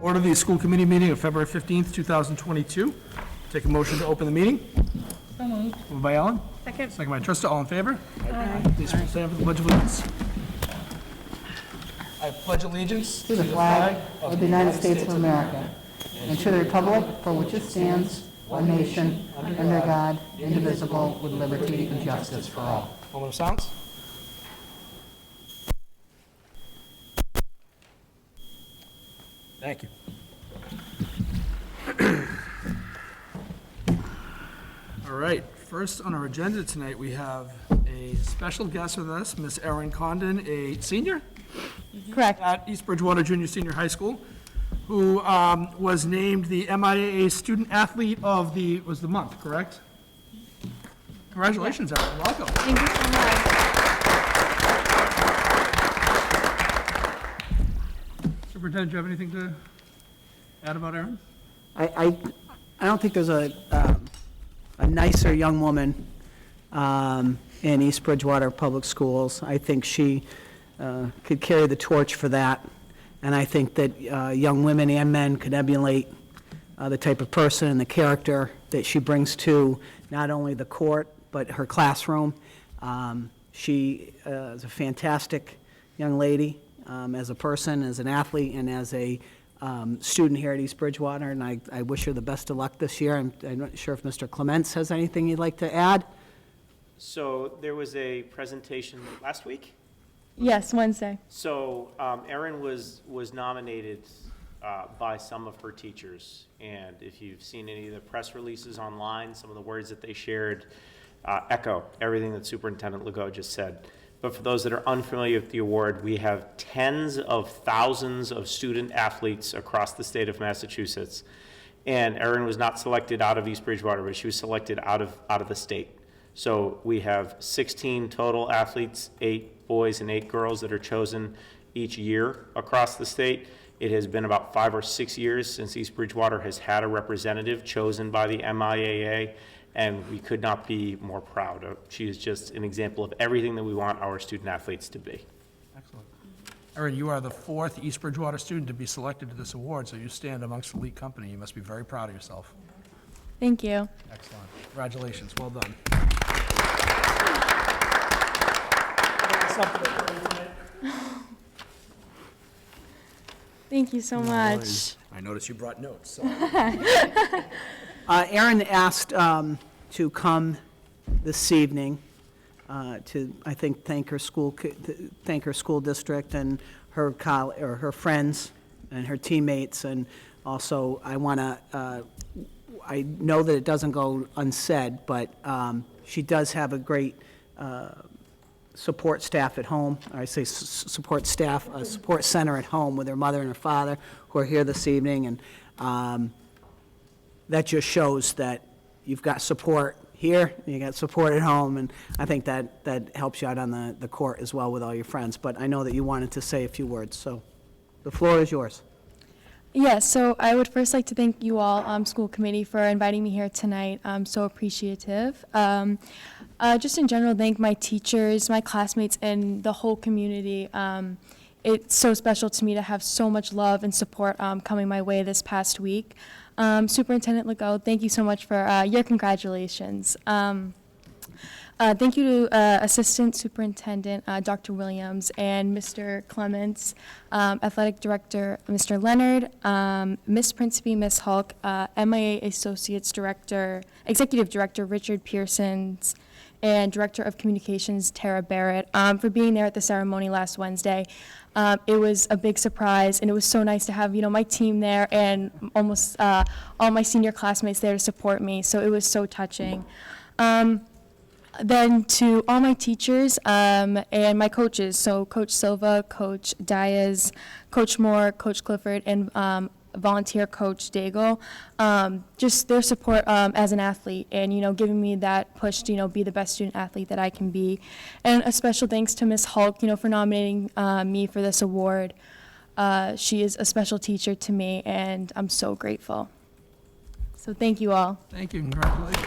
Order the school committee meeting of February 15th, 2022. Take a motion to open the meeting. So moved. Moved by Ellen. Second. Second by Trista. All in favor? Aye. Please stand for the Pledge of Allegiance. I pledge allegiance to the flag of the United States of America and to the republic for which it stands, one nation, under God, indivisible, with liberty and justice for all. Moment of silence. Thank you. All right, first on our agenda tonight, we have a special guest with us, Miss Erin Condon, a senior Correct. at East Bridgewater Junior Senior High School, who was named the MIAA Student Athlete of the month, correct? Congratulations, Erin, welcome. Thank you so much. Superintendent, do you have anything to add about Erin? I don't think there's a nicer young woman in East Bridgewater Public Schools. I think she could carry the torch for that, and I think that young women and men could emulate the type of person and the character that she brings to not only the court, but her classroom. She is a fantastic young lady as a person, as an athlete, and as a student here at East Bridgewater, and I wish her the best of luck this year. I'm not sure if Mr. Clements has anything he'd like to add. So there was a presentation last week. Yes, Wednesday. So Erin was nominated by some of her teachers, and if you've seen any of the press releases online, some of the words that they shared echo everything that Superintendent Legault just said. But for those that are unfamiliar with the award, we have tens of thousands of student athletes across the state of Massachusetts, and Erin was not selected out of East Bridgewater, but she was selected out of the state. So we have 16 total athletes, 8 boys and 8 girls that are chosen each year across the state. It has been about 5 or 6 years since East Bridgewater has had a representative chosen by the MIAA, and we could not be more proud of. She is just an example of everything that we want our student athletes to be. Excellent. Erin, you are the 4th East Bridgewater student to be selected to this award, so you stand amongst elite company. You must be very proud of yourself. Thank you. Excellent. Congratulations. Well done. Thank you so much. I noticed you brought notes. So. Erin asked to come this evening to, I think, thank her school district and her friends and her teammates, and also I want to. I know that it doesn't go unsaid, but she does have a great support staff at home. I say support staff, a support center at home with her mother and her father who are here this evening, and that just shows that you've got support here, and you got support at home, and I think that helps you out on the court as well with all your friends. But I know that you wanted to say a few words, so the floor is yours. Yes, so I would first like to thank you all, school committee, for inviting me here tonight. I'm so appreciative. Just in general, thank my teachers, my classmates, and the whole community. It's so special to me to have so much love and support coming my way this past week. Superintendent Legault, thank you so much for your congratulations. Thank you to Assistant Superintendent Dr. Williams and Mr. Clements, Athletic Director Mr. Leonard, Miss Principe, Miss Hulk, MIA Associates Director, Executive Director Richard Pearsons, and Director of Communications Tara Barrett for being there at the ceremony last Wednesday. It was a big surprise, and it was so nice to have my team there and almost all my senior classmates there to support me. So it was so touching. Then to all my teachers and my coaches, so Coach Silva, Coach Diaz, Coach Moore, Coach Clifford, and volunteer Coach Daigle, just their support as an athlete and, giving me that push to, be the best student athlete that I can be. And a special thanks to Miss Hulk, for nominating me for this award. She is a special teacher to me, and I'm so grateful. So thank you all. Thank you. Congratulations.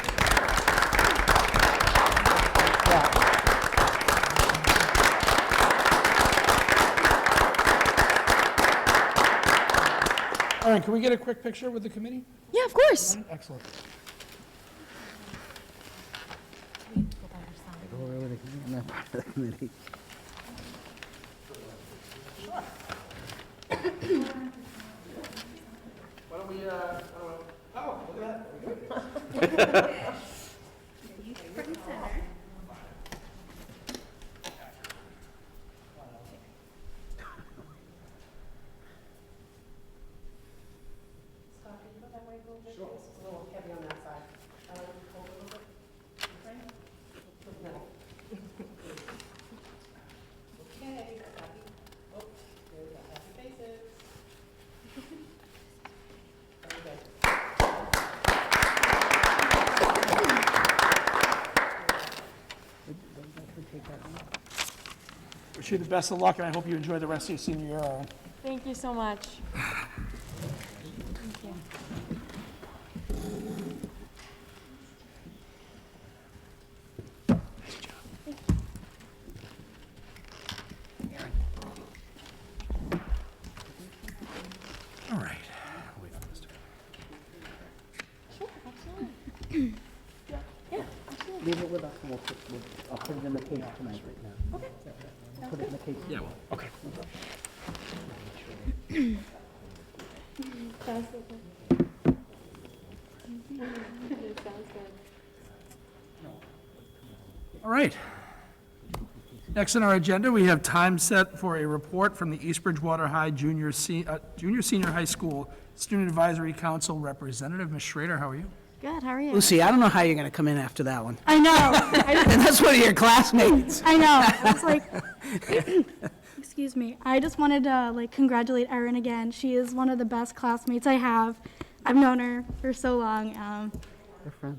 Erin, can we get a quick picture with the committee? Yeah, of course. Excellent. Why don't we, oh, look at that. Wish you the best of luck, and I hope you enjoy the rest of your senior year, Erin. Thank you so much. All right. Leave it with us, and I'll put it in the case tonight. Okay. Put it in the case. Yeah, well, okay. All right. Next on our agenda, we have time set for a report from the East Bridgewater High Junior Senior High School Student Advisory Council Representative. Ms. Schrader, how are you? Good, how are you? Lucy, I don't know how you're going to come in after that one. I know. And that's one of your classmates. I know. I was like, excuse me. I just wanted to congratulate Erin again. She is one of the best classmates I have. I've known her for so long.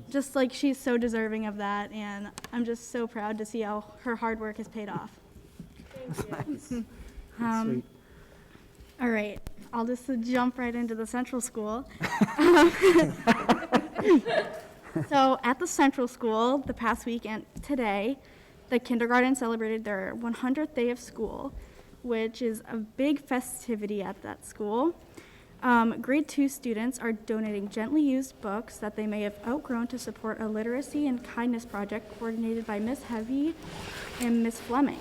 Just she's so deserving of that, and I'm just so proud to see how her hard work has paid off. Sweet. All right, I'll just jump right into the Central School. So at the Central School, the past week and today, the kindergarten celebrated their 100th day of school, which is a big festivity at that school. Grade 2 students are donating gently used books that they may have outgrown to support a literacy and kindness project coordinated by Miss Heavy and Miss Fleming.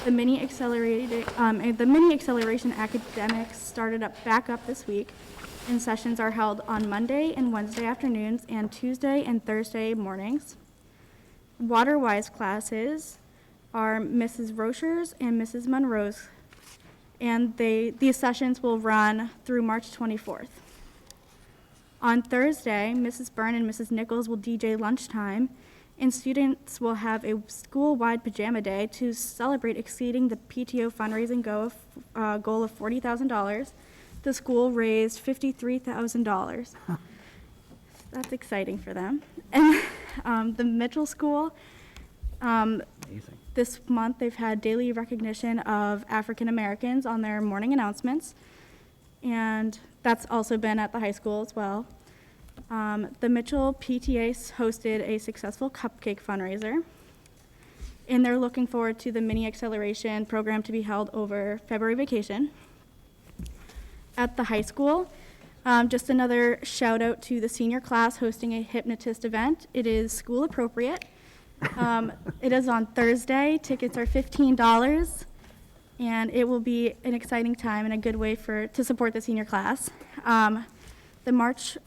The mini acceleration academics started back up this week, and sessions are held on Monday and Wednesday afternoons and Tuesday and Thursday mornings. Waterwise classes are Mrs. Rocher's and Mrs. Monroe's, and these sessions will run through March 24th. On Thursday, Mrs. Byrne and Mrs. Nichols will DJ lunchtime, and students will have a school-wide pajama day to celebrate exceeding the PTO fundraising goal of $40,000. The school raised $53,000. That's exciting for them. And the Mitchell School, this month they've had daily recognition of African Americans on their morning announcements, and that's also been at the high school as well. The Mitchell PTA hosted a successful cupcake fundraiser, and they're looking forward to the mini acceleration program to be held over February vacation. At the high school, just another shout out to the senior class hosting a hypnotist event. It is school appropriate. It is on Thursday. Tickets are $15, and it will be an exciting time and a good way to support the senior class. The March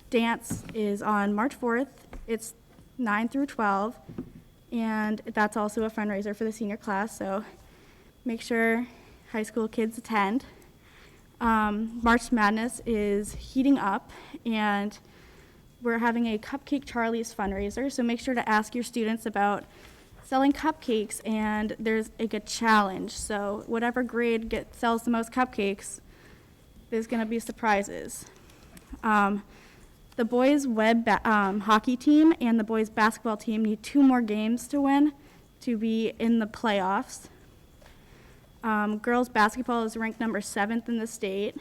dance is on March 4th. It's 9 through 12, and that's also a fundraiser for the senior class, so make sure high school kids attend. March Madness is heating up, and we're having a Cupcake Charlie's fundraiser, so make sure to ask your students about selling cupcakes, and there's a challenge. So whatever grade sells the most cupcakes, there's going to be surprises. The boys' hockey team and the boys' basketball team need 2 more games to win to be in the playoffs. Girls' basketball is ranked number 7th in the state.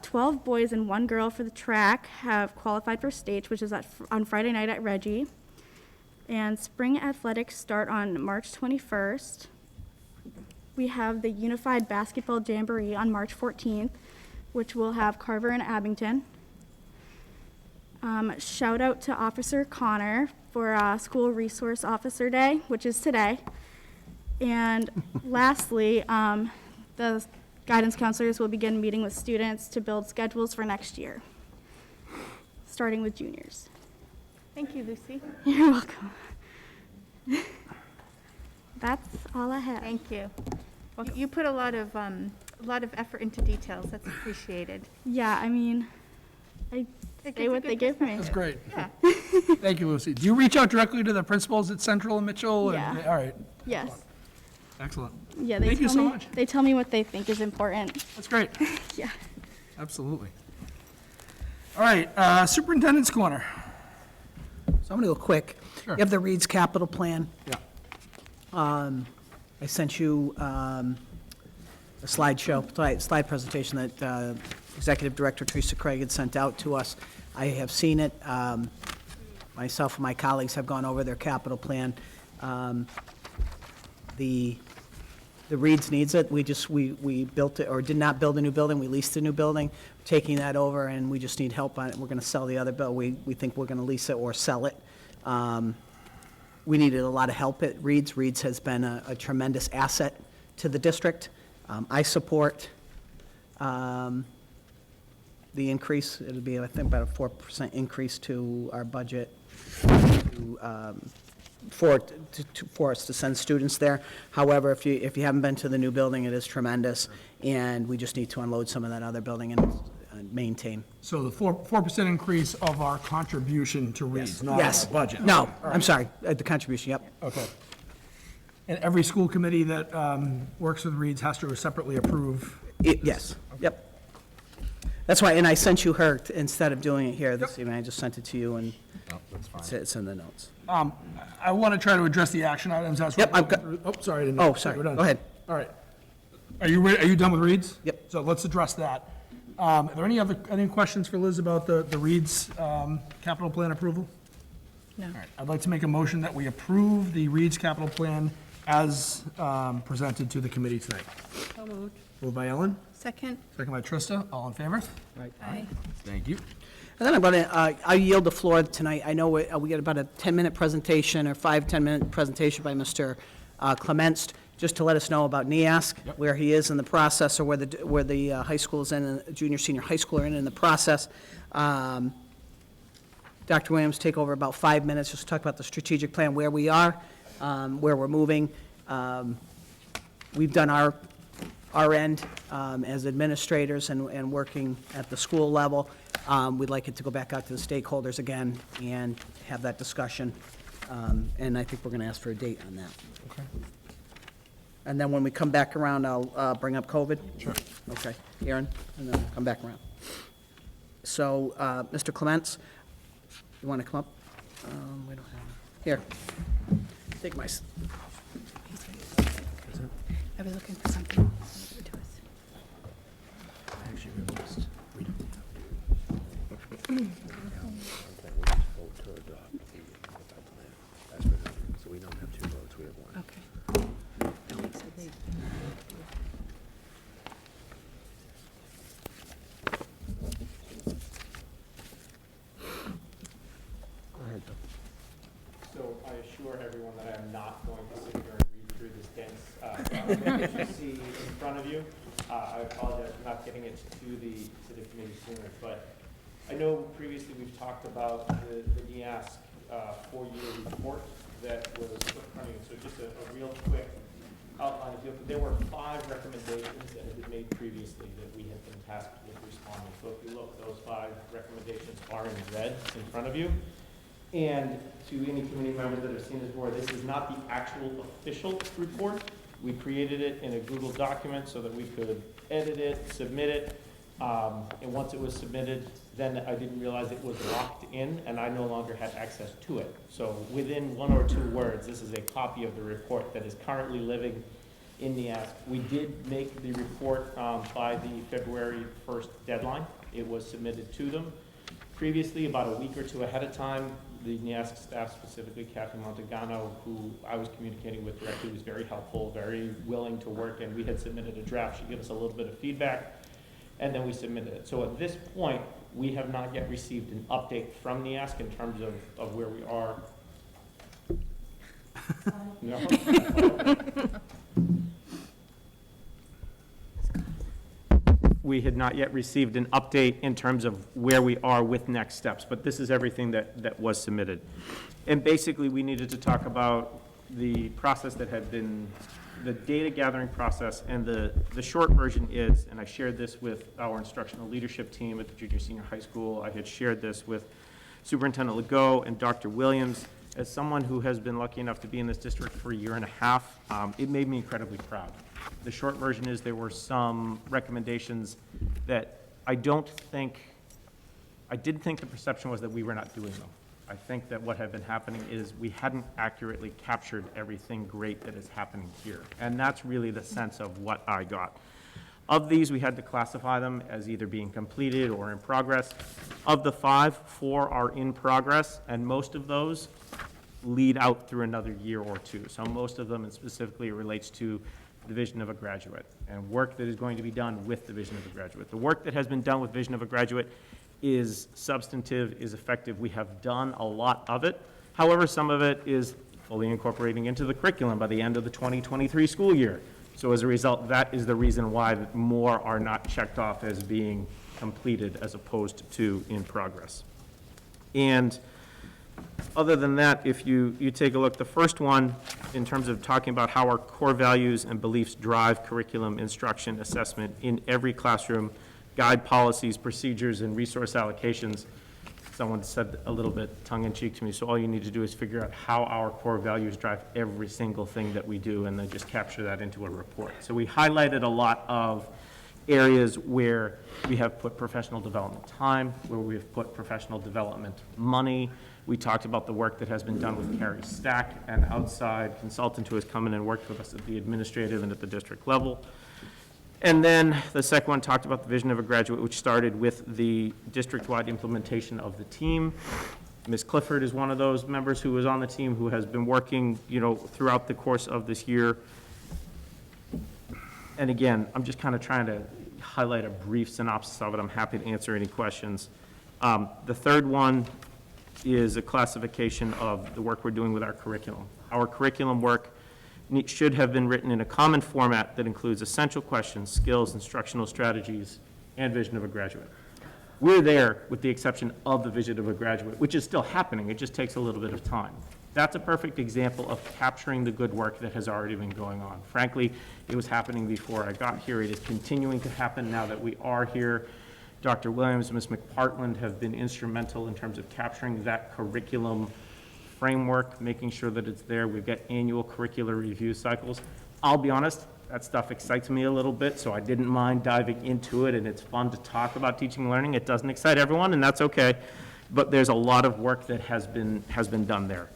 12 boys and 1 girl for the track have qualified for state, which is on Friday night at Reggie. And spring athletics start on March 21st. we have the Unified Basketball Jamboree on March 14th, which will have Carver and Abington. Shout out to Officer Connor for School Resource Officer Day, which is today. And lastly, the guidance counselors will begin meeting with students to build schedules for next year, starting with juniors. Thank you, Lucy. You're welcome. That's all I have. Thank you. Well, you put a lot of effort into details. That's appreciated. Yeah, I mean, I It say gives a what good they give me. That's great. Yeah. Thank you, Lucy. Do you reach out directly to the principals at Central and Mitchell? And- Yeah. All right, Yes. excellent. Yeah, they Thank you tell so me. much. They tell me what they think is important. That's great. Yeah. Absolutely. All right, Superintendent's Corner. So I'm going to go quick. Sure. You have the Reed's capital plan. Yeah. I sent you a slide presentation that Executive Director Teresa Craig had sent out to us. I have seen it. Myself and my colleagues have gone over their capital plan. The Reed's needs it. We built it, or did not build a new building. We leased a new building, taking that over, and we just need help on it. We're going to sell the other building. We think we're going to lease it or sell it. We needed a lot of help at Reed's. Reed's has been a tremendous asset to the district. I support the increase. It'll be, I think, about a 4% increase to our budget for us to send students there. However, if you haven't been to the new building, it is tremendous, and we just need to unload some of that other building and maintain. So the 4% increase of our contribution to Reed's, not Yes. our budget? No, I'm sorry, the contribution, yep. Okay. And every school committee that works with Reed's has to separately approve? Yes, yep. That's why, and I sent you her, instead of doing it here this evening, I just sent it to you, and it's in the notes. I want to try to address the action items as we're Yep, I've going got- through. Oh, sorry. I didn't Oh, know. sorry. We're done. Go ahead. All right. Are you ready? Are you done with Reed's? Yep. So let's address that. Are there any questions for Liz about the Reed's capital plan approval? No. All right. I'd like to make a motion that we approve the Reed's capital plan as presented to the committee tonight. So moved. Moved by Ellen, Second. second by Trista. All in favor? Aye. Thank you. And then I'm going to, I yield the floor tonight. I know we get about a 10-minute presentation, or 10-minute presentation by Mr. Clements, just to let us know about NEASC, Yep. where he is in the process, or where the high school is in, junior, senior high school are in the process. Dr. Williams, take over about 5 minutes, just to talk about the strategic plan, where we are, where we're moving. We've done our end as administrators and working at the school level. We'd like it to go back out to the stakeholders again and have that discussion. And I think we're going to ask for a date on that. Okay. And then when we come back around, I'll bring up COVID. Sure. Okay, Aaron, and then we'll come back around. So, Mr. Clements, you want to come up? We don't have, here, take my, I was looking for something. So we don't have two votes, we have one. Okay. So I assure everyone that I'm not going to sit here and read through this dense document that you see in front of you. I apologize for not getting it to the committee sooner, but I know previously we've talked about the NEASC four-year report that was put in front of you. So just a real quick outline. There were 5 recommendations that had been made previously that we had been tasked with responding. So if you look, those 5 recommendations are in red in front of you. And to any committee members that have seen this before, this is not the actual official report. We created it in a Google document so that we could edit it, submit it. And once it was submitted, then I didn't realize it was locked in and I no longer had access to it. So within 1 or 2 words, this is a copy of the report that is currently living in the NEASC. We did make the report by the February 1st deadline. It was submitted to them. Previously, about a week or 2 ahead of time, The NIASC staff, specifically Kathy Montagano, who I was communicating with directly, was very helpful, very willing to work, and we had submitted a draft. She gave us a little bit of feedback, and then we submitted it. So at this point, we have not yet received an update from NIASC in terms of where we are. No? We had not yet received an update in terms of where we are with next steps, but this is everything that was submitted. And basically, we needed to talk about the process that had been, the data gathering process, and the short version is, and I shared this with our instructional leadership team at the junior senior high school, I had shared this with Superintendent Legault and Dr. Williams. As someone who has been lucky enough to be in this district for a year and a half, it made me incredibly proud. The short version is there were some recommendations that I did think the perception was that we were not doing them. I think that what had been happening is we hadn't accurately captured everything great that is happening here. And that's really the sense of what I got. Of these, we had to classify them as either being completed or in progress. Of the 5, 4 are in progress, and most of those lead out through another year or 2. So most of them, and specifically it relates to the vision of a graduate and work that is going to be done with the vision of a graduate. The work that has been done with vision of a graduate is substantive, is effective. We have done a lot of it. However, some of it is fully incorporating into the curriculum by the end of the 2023 school year. So as a result, that is the reason why more are not checked off as being completed as opposed to in progress. And other than that, if you take a look, the first one, in terms of talking about how our core values and beliefs drive curriculum, instruction, assessment in every classroom, guide policies, procedures, and resource allocations. Someone said a little bit tongue-in-cheek to me, so all you need to do is figure out how our core values drive every single thing that we do, and then just capture that into a report. So we highlighted a lot of areas where we have put professional development time, where we have put professional development money. We talked about the work that has been done with Carrie Stack, an outside consultant who has come in and worked with us at the administrative and at the district level. And then the second one talked about the vision of a graduate, which started with the district-wide implementation of the team. Ms. Clifford is one of those members who was on the team who has been working, throughout the course of this year. And again, I'm just kind of trying to highlight a brief synopsis of it. I'm happy to answer any questions. The third one is a classification of the work we're doing with our curriculum. Our curriculum work should have been written in a common format that includes essential questions, skills, instructional strategies, and vision of a graduate. We're there with the exception of the vision of a graduate, which is still happening. It just takes a little bit of time. That's a perfect example of capturing the good work that has already been going on. Frankly, it was happening before I got here. It is continuing to happen now that we are here. Dr. Williams and Ms. McPartland have been instrumental in terms of capturing that curriculum framework, making sure that it's there. We've got annual curricular review cycles. I'll be honest, that stuff excites me a little bit, so I didn't mind diving into it, and it's fun to talk about teaching and learning. It doesn't excite everyone, and that's okay, but there's a lot of work that has been done there.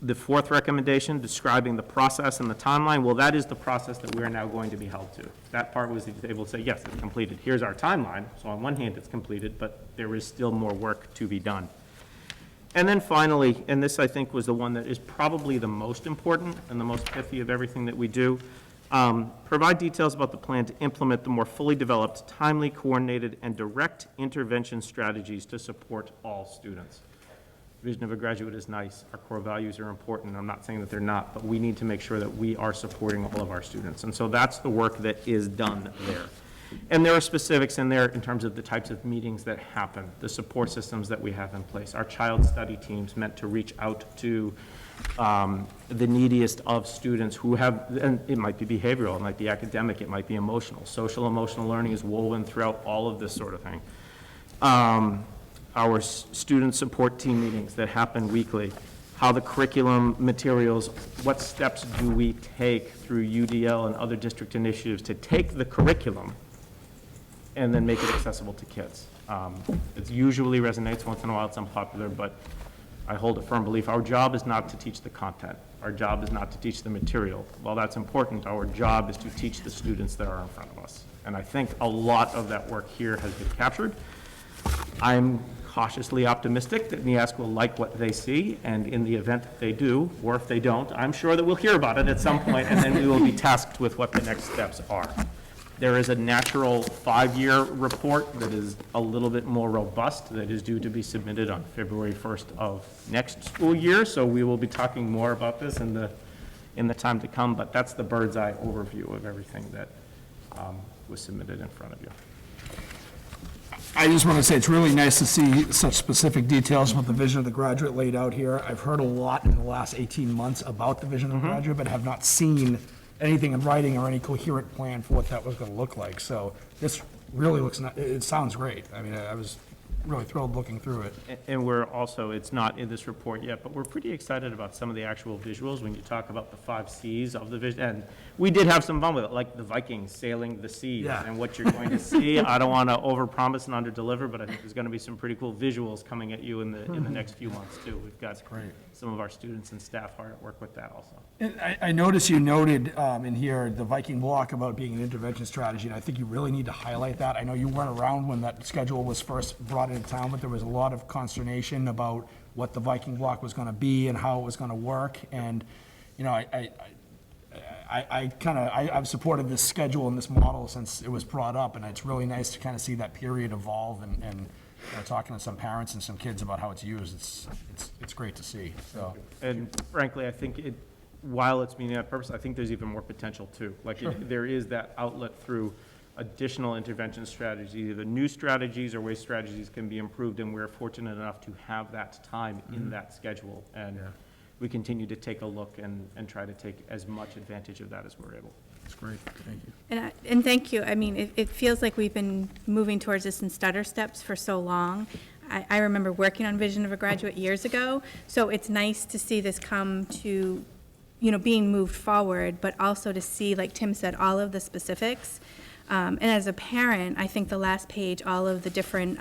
The fourth recommendation, describing the process and the timeline, well, that is the process that we're now going to be held to. That part was able to say, yes, it's completed. Here's our timeline. So on one hand, it's completed, but there is still more work to be done. And then finally, and this I think was the one that is probably the most important and the most pithy of everything that we do, provide details about the plan to implement the more fully developed, timely, coordinated, and direct intervention strategies to support all students. Vision of a graduate is nice. Our core values are important. I'm not saying that they're not, but we need to make sure that we are supporting all of our students. And so that's the work that is done there. And there are specifics in there in terms of the types of meetings that happen, the support systems that we have in place. Our child study teams meant to reach out to the neediest of students who have, and it might be behavioral, it might be academic, it might be emotional. Social emotional learning is woven throughout all of this sort of thing. Our student support team meetings that happen weekly, how the curriculum materials, what steps do we take through UDL and other district initiatives to take the curriculum and then make it accessible to kids. It usually resonates. Once in a while it's unpopular, but I hold a firm belief our job is not to teach the content. Our job is not to teach the material. While that's important, our job is to teach the students that are in front of us. And I think a lot of that work here has been captured. I'm cautiously optimistic that NEASC will like what they see, and in the event that they do, or if they don't, I'm sure that we'll hear about it at some point, and then we will be tasked with what the next steps are. There is a natural 5-year report that is a little bit more robust that is due to be submitted on February 1st of next school year, so we will be talking more about this in the time to come, but that's the bird's eye overview of everything that was submitted in front of you. I just want to say, it's really nice to see such specific details about the vision of the graduate laid out here. I've heard a lot in the last 18 months about the vision of the graduate, but have not seen anything in writing or any coherent plan for what that was going to look like. So this really looks, it sounds great. I mean, I was really thrilled looking through it. And we're also, it's not in this report yet, but we're pretty excited about some of the actual visuals when you talk about the 5 Cs of the vision. And we did have some fun with it, like the Vikings sailing the seas Yeah. and what you're going to see. I don't want to overpromise and underdeliver, but I think there's going to be some pretty cool visuals coming at you in the next few months too. We've got great. some of our students and staff hard at work with that also. And I noticed you noted in here the Viking block about being an intervention strategy, and I think you really need to highlight that. I know you weren't around when that schedule was first brought into town, but there was a lot of consternation about what the Viking block was going to be and how it was going to work. And, you know, I've supported this schedule and this model since it was brought up, and it's really nice to kind of see that period evolve and you know, talking to some parents and some kids about how it's used. It's great to see, so. And frankly, I think while it's meeting that purpose, I think there's even more potential too. Like, there is that outlet through additional intervention strategies. Either new strategies or waste strategies can be improved, and we're fortunate enough to have that time in that schedule. And we continue to take a look and try to take as much advantage of that as we're able. It's great, thank you. And thank you. I mean, it feels like we've been moving towards this in stutter steps for so long. I remember working on Vision of a Graduate years ago, so it's nice to see this come to, you know, being moved forward, but also to see, like Tim said, all of the specifics. And as a parent, I think the last page, all of the different,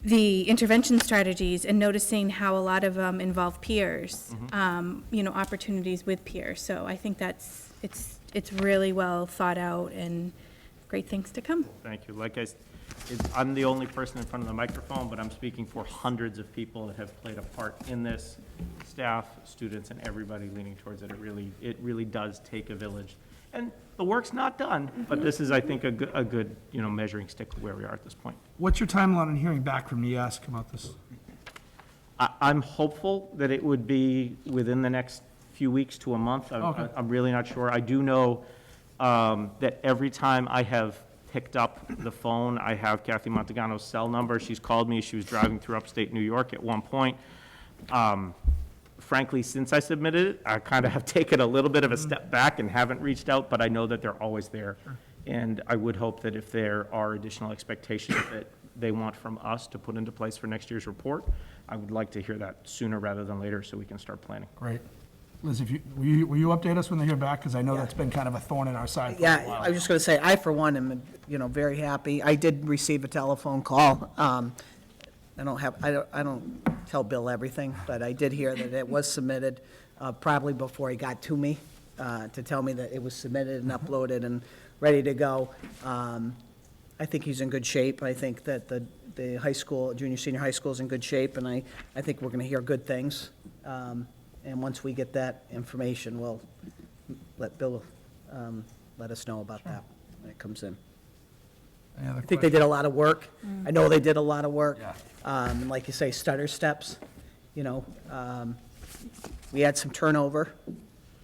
the intervention strategies, and noticing how a lot of them involve peers, you know, opportunities with peers. So I think it's really well thought out and great things to come. Thank you. Like I'm the only person in front of the microphone, but I'm speaking for hundreds of people that have played a part in this, staff, students, and everybody leaning towards it. It really does take a village. And the work's not done, but this is, I think, a good, you know, measuring stick where we are at this point. What's your timeline on hearing back from NEASC about this? I'm hopeful that it would be within the next few weeks to a month. Okay. I'm really not sure. I do know that every time I have picked up the phone, I have Kathy Montagano's cell number. She's called me. She was driving through upstate New York at one point. Frankly, since I submitted it, I kind of have taken a little bit of a step back and haven't reached out, but I know that they're always there. And I would hope that if there are additional expectations that they want from us to put into place for next year's report, I would like to hear that sooner rather than later so we can start planning. Great. Liz, will you update us when they hear back? Because I know that's been kind of a thorn in our side for a Yeah, while. I was just going to say, I, for one, am, you know, very happy. I did receive a telephone call. I don't tell Bill everything, but I did hear that it was submitted, probably before he got to me, to tell me that it was submitted and uploaded and ready to go. I think he's in good shape. I think that the high school, junior, senior high school is in good shape, and I think we're going to hear good things. And once we get that information, we'll let Bill let us know about that when it comes in. Any other I think they did a lot of work. I know they did a lot of work. Yeah. And like you say, stutter steps, you know. We had some turnover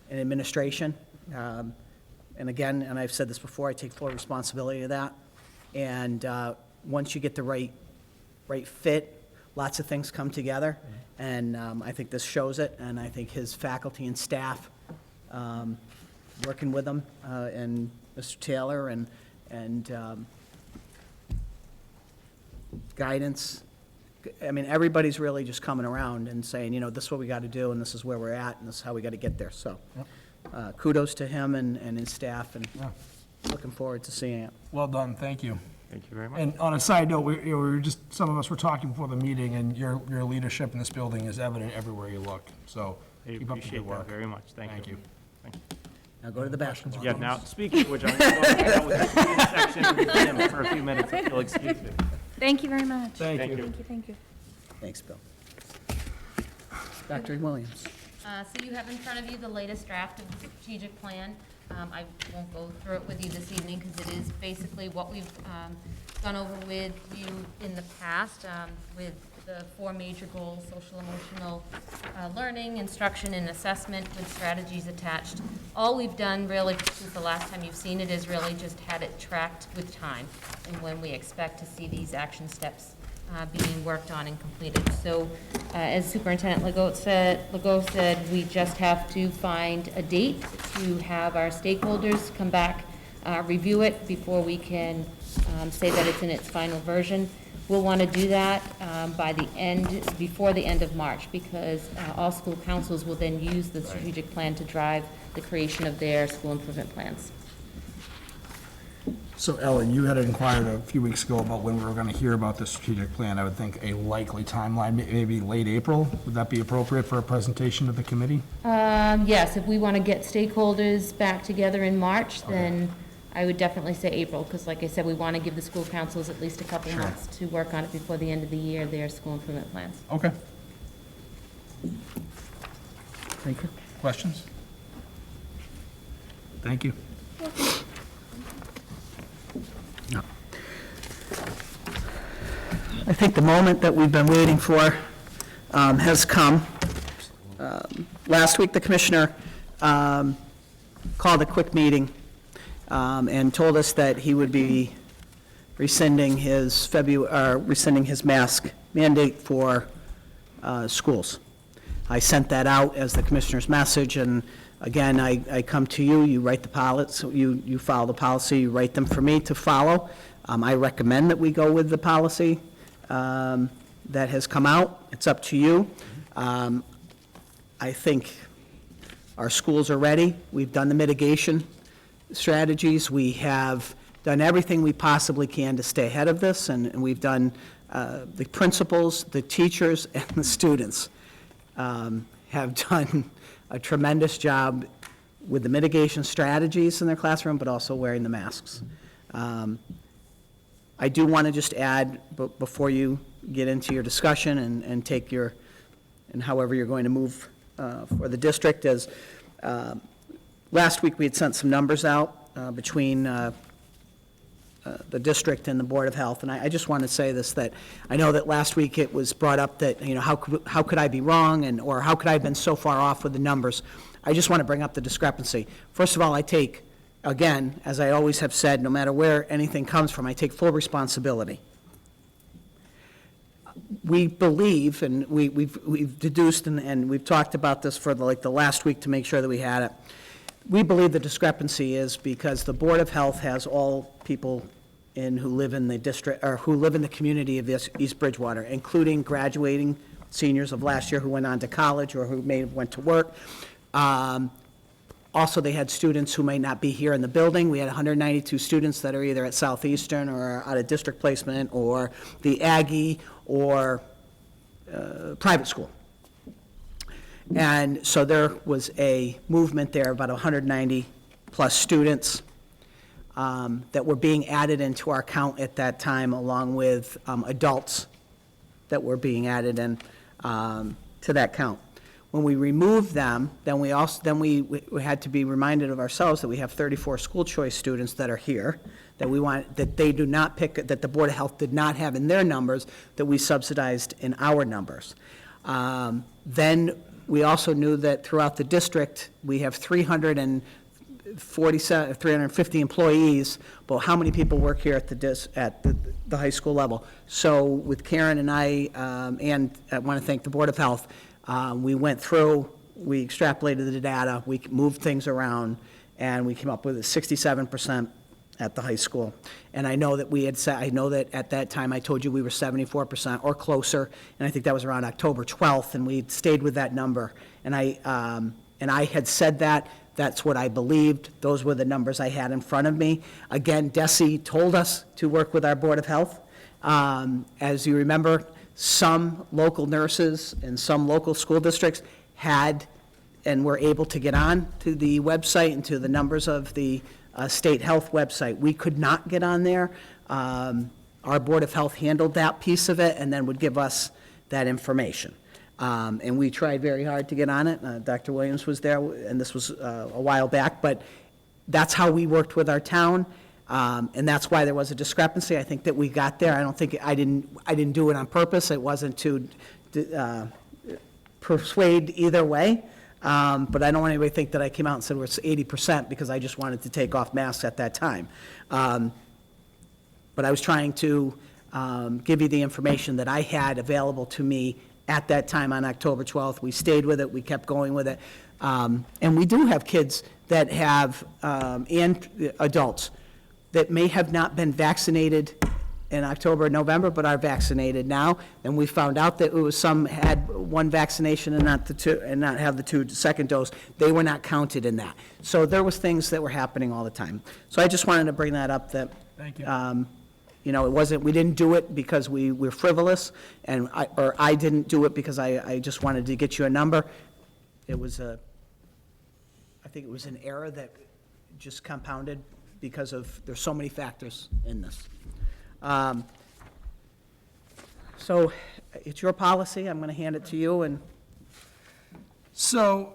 in administration. And again, and I've said this before, I take full responsibility of that. And once you get the right fit, lots of things come together. And I think this shows it, and I think his faculty and staff, working with him, and Mr. Taylor, and guidance. I mean, everybody's really just coming around and saying, you know, this is what we got to do, and this is where we're at, and this is how we got to get there. So kudos to him and his staff, and looking forward to seeing it. Well done, thank you. Thank you very much. And on a side note, we were just, some of us were talking before the meeting, and your leadership in this building is evident everywhere you look. So I keep up the appreciate good that work. very much. Thank you. Now go to the basketball. Yeah, now, speaking of which, I'm going to go hang out with the student section with Tim for a few minutes, if you'll excuse me. Thank you very much. Thank you. Thank you, thank you. Thanks, Bill. Dr. Williams. So you have in front of you the latest draft of the strategic plan. I won't go through it with you this evening because it is basically what we've gone over with you in the past with the 4 major goals: social, emotional, learning, instruction, and assessment, with strategies attached. All we've done really since the last time you've seen it is really just had it tracked with time and when we expect to see these action steps being worked on and completed. So as Superintendent Legault said, we just have to find a date to have our stakeholders come back, review it before we can say that it's in its final version. We'll want to do that before the end of March, because all school councils will then use the strategic plan to drive the creation of their school improvement plans. So Ellen, you had inquired a few weeks ago about when we were going to hear about the strategic plan. I would think a likely timeline, maybe late April. Would that be appropriate for a presentation to the committee? Yes, if we want to get stakeholders back together in March, then I would definitely say April, because like I said, we want to give the school councils at least a couple months to work on it before the end of the year, their school improvement plans. Okay. Thank you. Questions? Thank you. I think the moment that we've been waiting for has come. Last week, the commissioner called a quick meeting and told us that he would be rescinding his mask mandate for schools. I sent that out as the commissioner's message, and again, I come to you, you write the policy, you follow the policy, you write them for me to follow. I recommend that we go with the policy that has come out. It's up to you. I think our schools are ready. We've done the mitigation strategies. We have done everything we possibly can to stay ahead of this, and we've done, the principals, the teachers, and the students have done a tremendous job with the mitigation strategies in their classroom, but also wearing the masks. I do want to just add, before you get into your discussion and take your, and however you're going to move for the district, is last week we had sent some numbers out between the district and the Board of Health, and I just want to say this, that I know that last week it was brought up that, you know, how could I be wrong, or how could I have been so far off with the numbers? I just want to bring up the discrepancy. First of all, I take, again, as I always have said, no matter where anything comes from, I take full responsibility. We believe, and we've deduced, and we've talked about this for the last week to make sure that we had it. We believe the discrepancy is because the Board of Health has all people who live in the district, or who live in the community of East Bridgewater, including graduating seniors of last year who went on to college or who may have went to work. Also, they had students who may not be here in the building. We had 192 students that are either at Southeastern or out of district placement or the Aggie or private school. And so there was a movement there, about 190-plus students that were being added into our count at that time, along with adults that were being added in to that count. When we removed them, then we had to be reminded of ourselves that we have 34 school choice students that are here, that they do not pick, that the Board of Health did not have in their numbers, that we subsidized in our numbers. Then we also knew that throughout the district, we have 350 employees, but how many people work here at the high school level? So with Karen and I, and I want to thank the Board of Health, we went through, we extrapolated the data, we moved things around, and we came up with a 67% at the high school. And I know that we had said, I know that at that time I told you we were 74% or closer, and I think that was around October 12th, and we stayed with that number. And I had said that, that's what I believed, those were the numbers I had in front of me. Again, DESE told us to work with our Board of Health. As you remember, some local nurses and some local school districts had and were able to get on to the website and to the numbers of the state health website. We could not get on there. our Board of Health handled that piece of it and then would give us that information. And we tried very hard to get on it. Dr. Williams was there, and this was a while back, but that's how we worked with our town, and that's why there was a discrepancy. I think that we got there. I don't think, I didn't do it on purpose. It wasn't to persuade either way, but I don't want anybody to think that I came out and said we're 80% because I just wanted to take off masks at that time. But I was trying to give you the information that I had available to me at that time on October 12th. We stayed with it, we kept going with it. And we do have kids that have, and adults, that may have not been vaccinated in October and November, but are vaccinated now. And we found out that it was some had one vaccination and not the two, and not have the second dose. They were not counted in that. So there was things that were happening all the time. So I just wanted to bring that up, that Thank you. you know, it wasn't, we didn't do it because we were frivolous, and I didn't do it because I just wanted to get you a number. It was I think it was an error that just compounded because of, there's so many factors in this. So it's your policy, I'm gonna hand it to you, and So,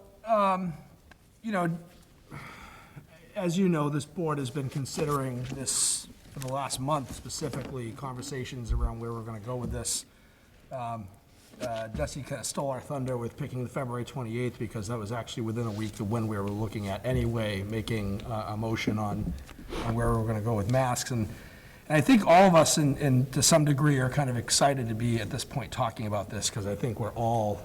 you know, as you know, this board has been considering this for the last month, specifically, conversations around where we're going to go with this. Desi kind of stole our thunder with picking the February 28th, because that was actually within a week of when we were looking at anyway, making a motion on where we were going to go with masks. And I think all of us, to some degree, are kind of excited to be at this point talking about this, because I think we're all,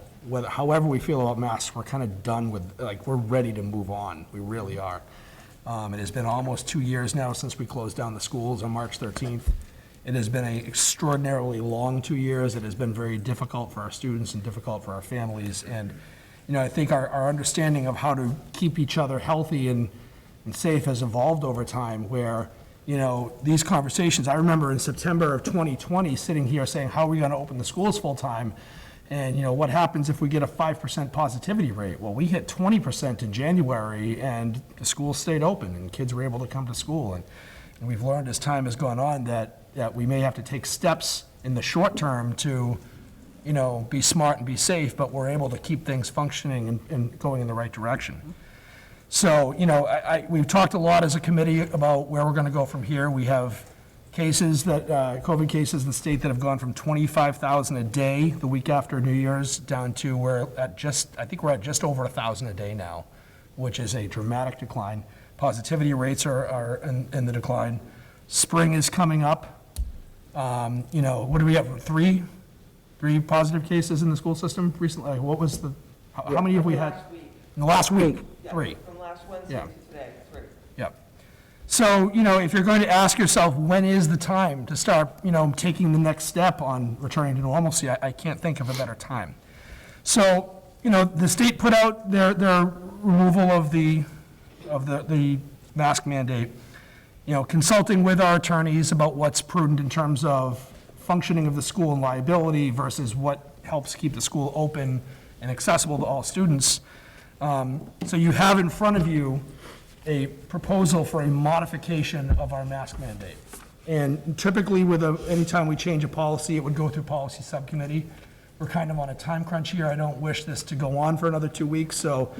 however we feel about masks, we're kind of done with, like, we're ready to move on. We really are. It has been almost 2 years now since we closed down the schools on March 13th. It has been an extraordinarily long 2 years. It has been very difficult for our students and difficult for our families. And, you know, I think our understanding of how to keep each other healthy and safe has evolved over time, where, you know, these conversations, I remember in September of 2020, sitting here saying, how are we going to open the schools full-time? And, you know, what happens if we get a 5% positivity rate? Well, we hit 20% in January, and the schools stayed open, and kids were able to come to school. And we've learned as time has gone on that we may have to take steps in the short term to, you know, be smart and be safe, but we're able to keep things functioning and going in the right direction. So, you know, we've talked a lot as a committee about where we're going to go from here. We have cases that, COVID cases in the state that have gone from 25,000 a day the week after New Year's down to I think we're at just over 1,000 a day now, which is a dramatic decline. Positivity rates are in the decline. Spring is coming up. You know, what do we have, three positive cases in the school system recently? Like, what was how many have we had? In the last week? Three. From last Wednesday to today, 3. Yep. So, you know, if you're going to ask yourself, when is the time to start, you know, taking the next step on returning to normalcy, I can't think of a better time. So, you know, the state put out their removal of the mask mandate, you know, consulting with our attorneys about what's prudent in terms of functioning of the school and liability versus what helps keep the school open and accessible to all students. So you have in front of you a proposal for a modification of our mask mandate. And typically anytime we change a policy, it would go through policy subcommittee. We're kind of on a time crunch here. I don't wish this to go on for another 2 weeks. So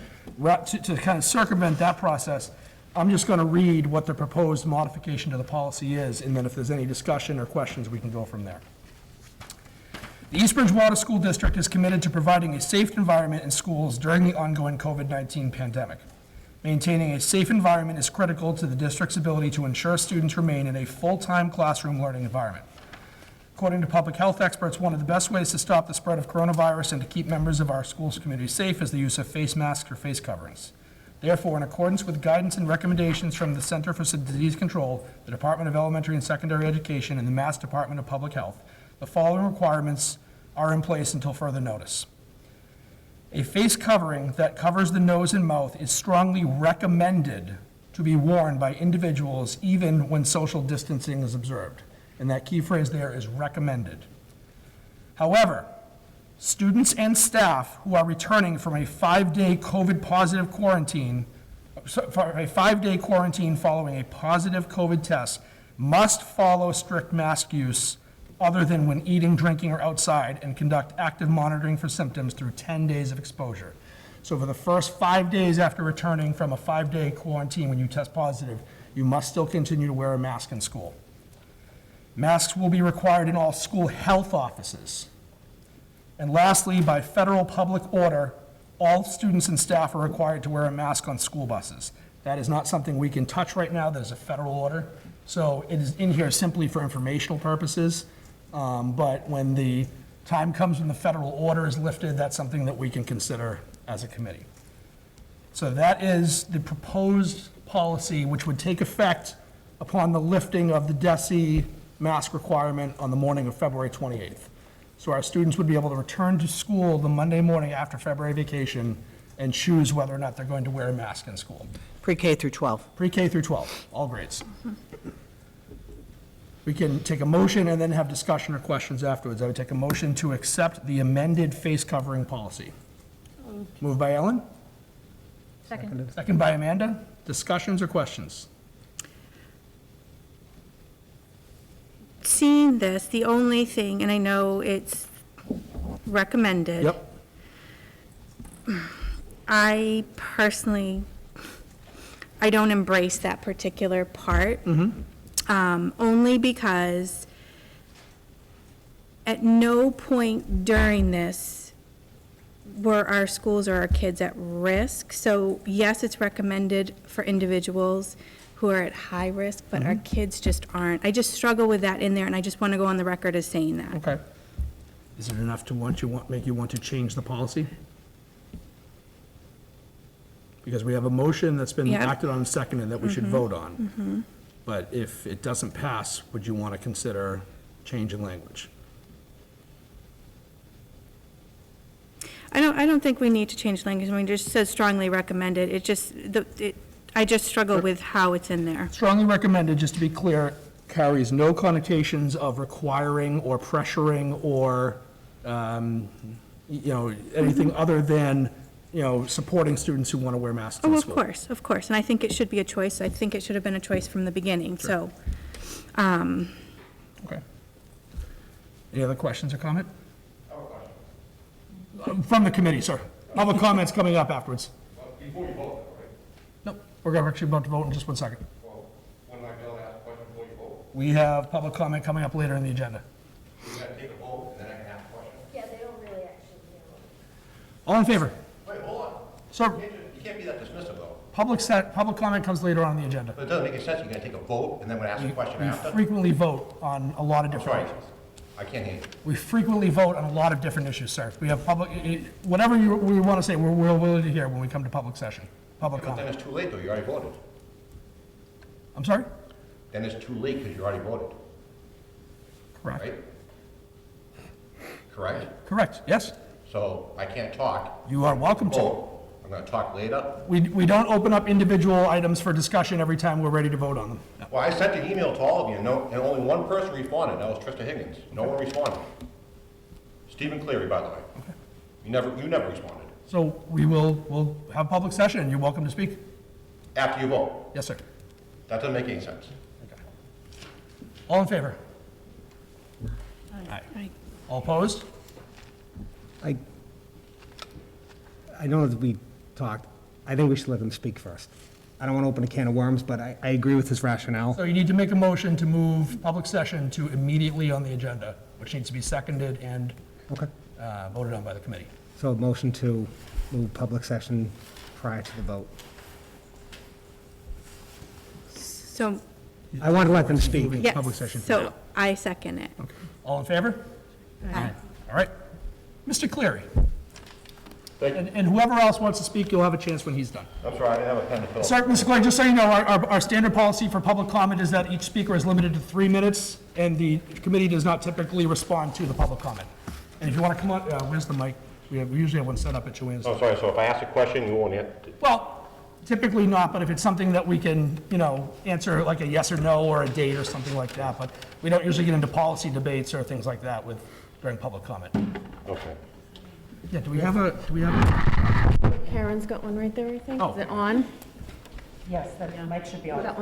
to kind of circumvent that process, I'm just going to read what the proposed modification to the policy is, and then if there's any discussion or questions, we can go from there. The East Bridgewater School District is committed to providing a safe environment in schools during the ongoing COVID-19 pandemic. Maintaining a safe environment is critical to the district's ability to ensure students remain in a full-time classroom learning environment. According to public health experts, one of the best ways to stop the spread of coronavirus and to keep members of our school's community safe is the use of face masks or face coverings. Therefore, in accordance with guidance and recommendations from the Center for Disease Control, the Department of Elementary and Secondary Education, and the Mass Department of Public Health, the following requirements are in place until further notice. A face covering that covers the nose and mouth is strongly recommended to be worn by individuals even when social distancing is observed. And that key phrase there is recommended. However, students and staff who are returning from a 5-day COVID positive quarantine, for a 5-day quarantine following a positive COVID test, must follow strict mask use other than when eating, drinking, or outside, and conduct active monitoring for symptoms through 10 days of exposure. So for the first 5 days after returning from a 5-day quarantine when you test positive, you must still continue to wear a mask in school. Masks will be required in all school health offices. And lastly, by federal public order, all students and staff are required to wear a mask on school buses. That is not something we can touch right now. There's a federal order. So it is in here simply for informational purposes. But when the time comes when the federal order is lifted, that's something that we can consider as a committee. So that is the proposed policy, which would take effect upon the lifting of the DESE mask requirement on the morning of February 28th. So our students would be able to return to school the Monday morning after February vacation and choose whether or not they're going to wear a mask in school. Pre-K through 12. Pre-K through 12, all grades. We can take a motion and then have discussion or questions afterwards. I would take a motion to accept the amended face covering policy. Moved by Ellen? Second. Second by Amanda. Discussions or questions? Seeing this, the only thing, and I know it's recommended. Yep. I personally, I don't embrace that particular part. Only because at no point during this were our schools or our kids at risk. So yes, it's recommended for individuals who are at high risk, but our kids just aren't. I just struggle with that in there, and I just want to go on the record as saying that. Okay. Is it enough to make you want to change the policy? Because we have a motion that's been Yep. acted on and seconded that we should vote on. But if it doesn't pass, would you want to consider change in language? I don't think we need to change language. I mean, it just says strongly recommended. It just, I just struggle with how it's in there. Strongly recommended, just to be clear, carries no connotations of requiring or pressuring or, anything other than, supporting students who want to wear masks in Oh, school. of course, and I think it should be a choice. I think it should have been a choice from the beginning, so. Okay. Any other questions or comment? From the committee, sir. Public comments coming up afterwards. Before you vote, right? No, we're actually about to vote in just 1 second. Well, when am I going to ask a question before you vote? We have public comment coming up later in the agenda. You got to take a vote, and then I can ask a question? Yeah, they don't really actually, All in favor? Wait, hold on. Sir, You can't be that dismissive, though. public comment comes later on the agenda. But it doesn't make any sense. You're going to take a vote, and then we're going to ask a question We after? frequently vote on a lot of I'm different sorry. issues. I can't hear you. We frequently vote on a lot of different issues, sir. We have whatever we want to say, we're willing to hear when we come to public session, public But then comment. it's too late, though. You already voted. I'm sorry? Then it's too late because you already voted, Correct. right? Correct? Correct, yes. So I can't talk. You are welcome to. Vote. I'm going to talk later. We don't open up individual items for discussion every time we're ready to vote on them. No. Well, I sent an email to all of you, and only one person responded. That was Trista Higgins. No one responded. Stephen Cleary, by the way. You never responded. So we'll have public session, and you're welcome to speak. After you vote. Yes, sir. That doesn't make any sense. All in favor? Aye. Aye. All opposed? I know that we talked, I think we should let him speak first. I don't want to open a can of worms, but I agree with his rationale. So you need to make a motion to move public session to immediately on the agenda, which needs to be seconded and Okay. voted on by the committee. So a motion to move public session prior to the vote. So, I want to let them speak. Moving yes, public session. so I second it. Okay. All in favor? Aye. All right. Mr. Cleary. Thank you. And whoever else wants to speak, you'll have a chance when he's done. I'm sorry, I didn't have a pen to fill. Sir, Mr. Cleary, just so you know, our standard policy for public comment is that each speaker is limited to 3 minutes, and the committee does not typically respond to the public comment. And if you want to come on, where's the mic? We usually have one set up at Joanne's. Oh, sorry, so if I ask a question, you won't answer? Well, typically not, but if it's something that we can, answer like a yes or no or a date or something like that, but we don't usually get into policy debates or things like that during public comment. Okay. Yeah, do we have a, Karen's got one right there, I think. Oh. Is it on? Yes, the mic should be on. Well,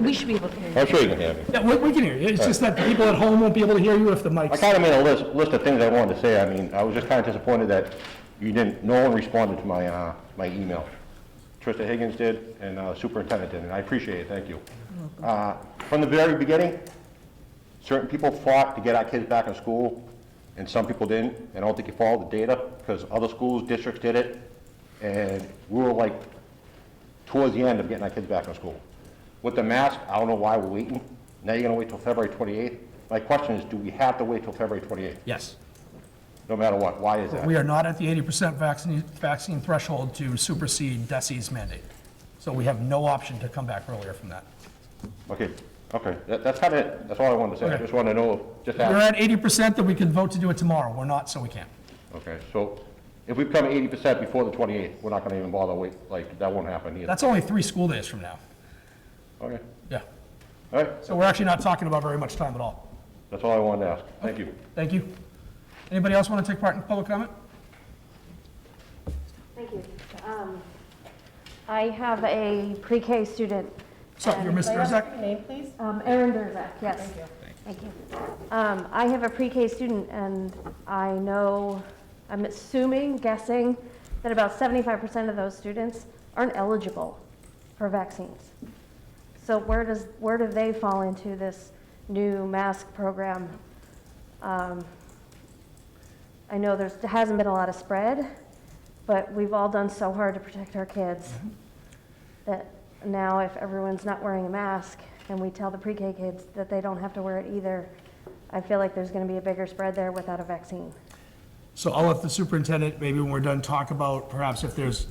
We should be able to hear you. I'm sure you can hear me. yeah, we can hear you. It's just that the people at home won't be able to hear you if the I mic's. kind of made a list of things I wanted to say. I mean, I was just kind of disappointed that no one responded to my, my email. Trista Higgins did, and Superintendent did, and I appreciate it, thank you. From the very beginning, certain people fought to get our kids back in school, and some people didn't, and I don't think you followed the data, because other schools, districts did it, and we were like towards the end of getting our kids back in school. With the mask, I don't know why we're waiting. Now you're gonna wait till February 28th. My question is, do we have to wait till February 28th? Yes. No matter what, why is that? We are not at the 80% vaccine threshold to supersede DESI's mandate. So we have no option to come back earlier from that. Okay, that's kind of, that's all I wanted to say. I Okay. just want to know, just We're ask. at 80% that we can vote to do it tomorrow. We're not, so we can't. Okay, so if we become 80% before the 28th, we're not going to even bother wait, like, that won't happen either. That's only 3 school days from now. Okay, Yeah. all right, So we're actually not talking about very much time at all. that's all I wanted to ask. Thank you. Thank you. Anybody else want to take part in public comment? Thank you. I have a pre-K student. So, you're Ms. Durzak? Name, please? Erin Durzak, yes. Thank you. I have a pre-K student, and I know, I'm assuming, guessing, that about 75% of those students aren't eligible for vaccines. So where do they fall into this new mask program? I know there hasn't been a lot of spread, but we've all done so hard to protect our kids that now if everyone's not wearing a mask and we tell the pre-K kids that they don't have to wear it either, I feel like there's going to be a bigger spread there without a vaccine. So I'll let the superintendent, maybe when we're done, talk about perhaps if there's,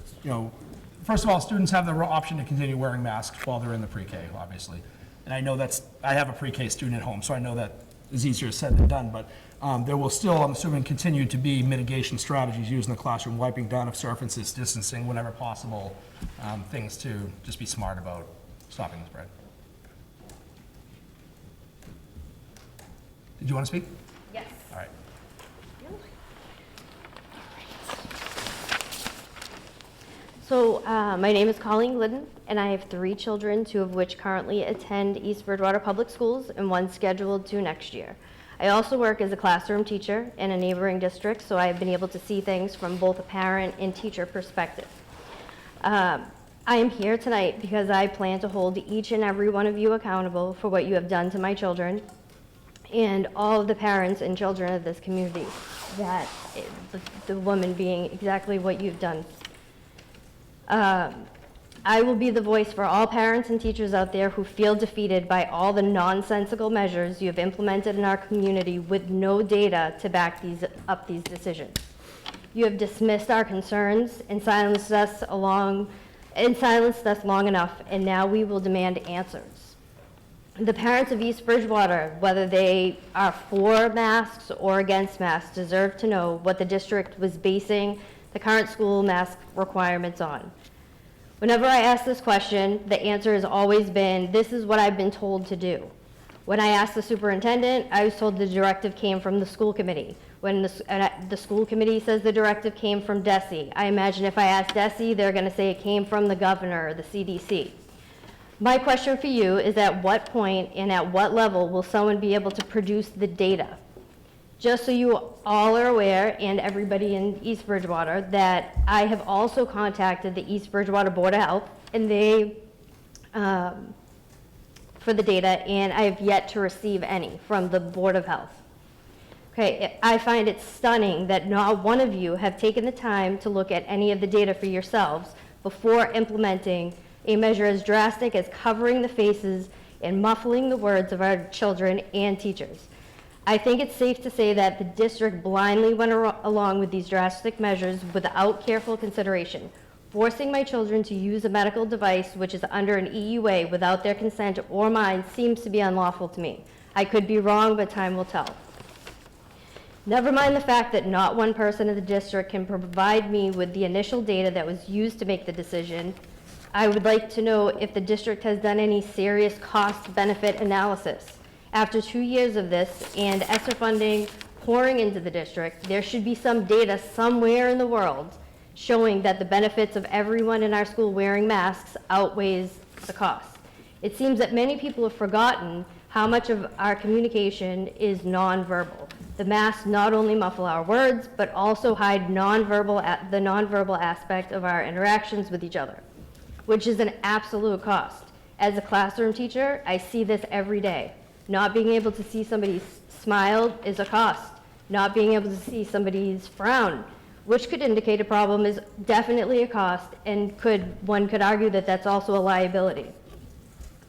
first of all, students have the option to continue wearing masks while they're in the pre-K, obviously. And I know I have a pre-K student at home, so I know that is easier said than done, but there will still, I'm assuming, continue to be mitigation strategies used in the classroom, wiping down of surfaces, distancing whenever possible, things to just be smart about stopping the spread. Did you want to speak? Yes. All right. So my name is Colleen Glidden, and I have 3 children, 2 of which currently attend East Bridgewater Public Schools and 1 scheduled to next year. I also work as a classroom teacher in a neighboring district, so I have been able to see things from both a parent and teacher perspective. I am here tonight because I plan to hold each and every one of you accountable for what you have done to my children and all of the parents and children of this community, that the woman being exactly what you've done. I will be the voice for all parents and teachers out there who feel defeated by all the nonsensical measures you have implemented in our community with no data to back these decisions. You have dismissed our concerns and silenced us long enough, and now we will demand answers. The parents of East Bridgewater, whether they are for masks or against masks, deserve to know what the district was basing the current school mask requirements on. Whenever I ask this question, the answer has always been, this is what I've been told to do. When I asked the superintendent, I was told the directive came from the school committee. When the school committee says the directive came from DESI, I imagine if I ask DESI, they're going to say it came from the governor or the CDC. My question for you is, at what point and at what level will someone be able to produce the data? Just so you all are aware, and everybody in East Bridgewater, that I have also contacted the East Bridgewater Board of Health, and they, for the data, and I have yet to receive any from the Board of Health. Okay, I find it stunning that not one of you have taken the time to look at any of the data for yourselves before implementing a measure as drastic as covering the faces and muffling the words of our children and teachers. I think it's safe to say that the district blindly went along with these drastic measures without careful consideration. Forcing my children to use a medical device which is under an EUA without their consent or mine seems to be unlawful to me. I could be wrong, but time will tell. Never mind the fact that not one person in the district can provide me with the initial data that was used to make the decision. I would like to know if the district has done any serious cost-benefit analysis. After 2 years of this and ESSER funding pouring into the district, there should be some data somewhere in the world showing that the benefits of everyone in our school wearing masks outweighs the cost. It seems that many people have forgotten how much of our communication is nonverbal. The masks not only muffle our words, but also hide the nonverbal aspect of our interactions with each other, which is an absolute cost. As a classroom teacher, I see this every day. Not being able to see somebody's smile is a cost. Not being able to see somebody's frown, which could indicate a problem, is definitely a cost, and one could argue that that's also a liability.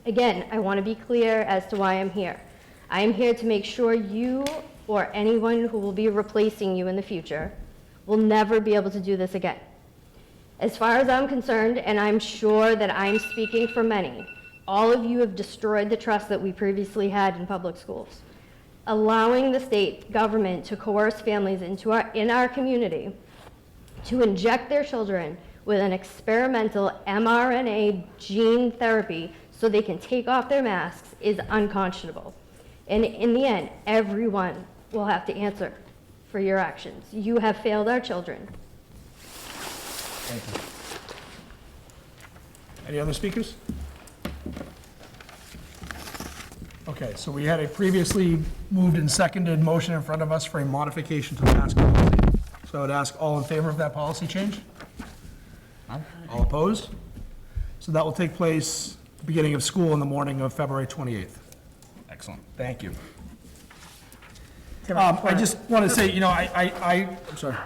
Again, I want to be clear as to why I'm here. I am here to make sure you or anyone who will be replacing you in the future will never be able to do this again. As far as I'm concerned, and I'm sure that I'm speaking for many, all of you have destroyed the trust that we previously had in public schools. Allowing the state government to coerce families in our community to inject their children with an experimental mRNA gene therapy so they can take off their masks is unconscionable. And in the end, everyone will have to answer for your actions. You have failed our children. Thank you. Any other speakers? Okay, so we had a previously moved and seconded motion in front of us for a modification to the mask policy. So I would ask all in favor of that policy change? All opposed? So that will take place at the beginning of school in the morning of February 28th. Excellent, thank you. I just want to say, I'm sorry.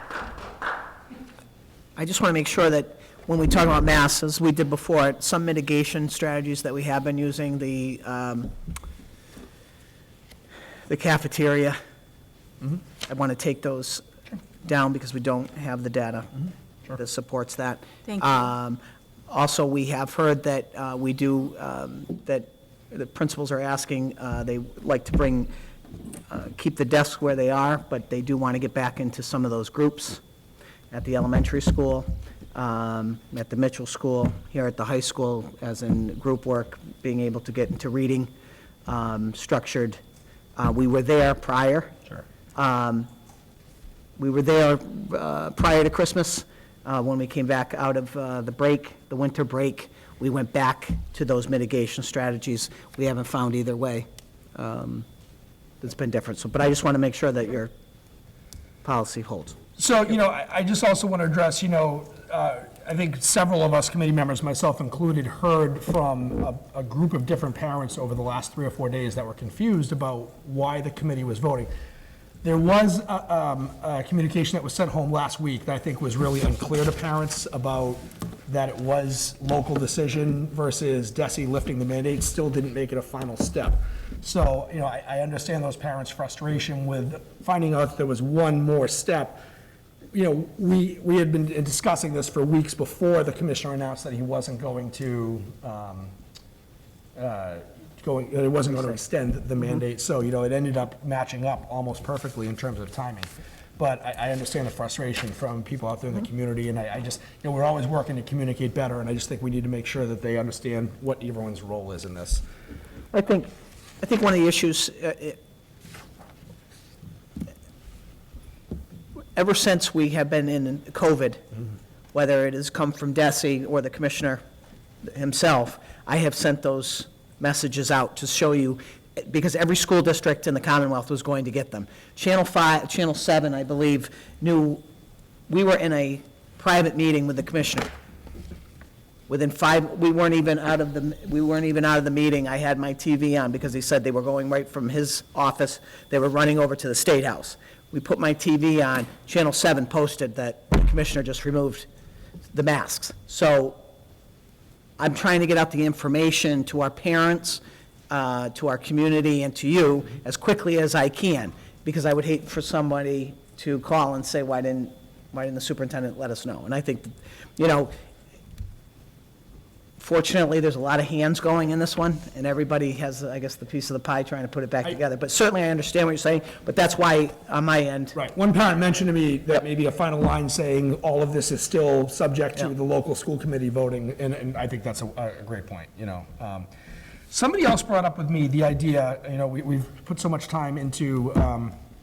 I just want to make sure that when we talk about masks, as we did before, some mitigation strategies that we have been using, the cafeteria, I want to take those down because we don't have the data that supports that. Thank you. Also, we have heard that that the principals are asking, they like to keep the desks where they are, but they do want to get back into some of those groups at the elementary school, at the Mitchell School, here at the high school, as in group work, being able to get into reading, structured. We were there prior. Sure. We were there prior to Christmas. When we came back out of the winter break, we went back to those mitigation strategies. We haven't found either way that's been different. So, but I just want to make sure that your policy holds. So, I just also want to address, I think several of us committee members, myself included, heard from a group of different parents over the last 3 or 4 days that were confused about why the committee was voting. There was a communication that was sent home last week that I think was really unclear to parents about that it was local decision versus DESE lifting the mandate, still didn't make it a final step. So, I understand those parents' frustration with finding out that there was one more step. We had been discussing this for weeks before the commissioner announced that he wasn't going to extend the mandate. So, it ended up matching up almost perfectly in terms of timing. But I understand the frustration from people out there in the community, and I just, we're always working to communicate better, and I just think we need to make sure that they understand what everyone's role is in this. I think one of the issues, ever since we have been in COVID, whether it has come from DESE or the commissioner himself, I have sent those messages out to show you, because every school district in the Commonwealth was going to get them. Channel 7, I believe, knew we were in a private meeting with the commissioner. Within 5, we weren't even out of the meeting. I had my TV on because he said they were going right from his office. They were running over to the State House. We put my TV on. Channel 7 posted that the commissioner just removed the masks. So I'm trying to get out the information to our parents, to our community, and to you as quickly as I can, because I would hate for somebody to call and say, why didn't the superintendent let us know? And I think, fortunately, there's a lot of hands going in this one, and everybody has, I guess, the piece of the pie trying to put it back together. But certainly, I understand what you're saying, but that's why, on my end. Right. One parent mentioned to me that maybe a final line saying all of this is still subject to the local school committee voting, and I think that's a great point, Somebody else brought up with me the idea, we've put so much time into,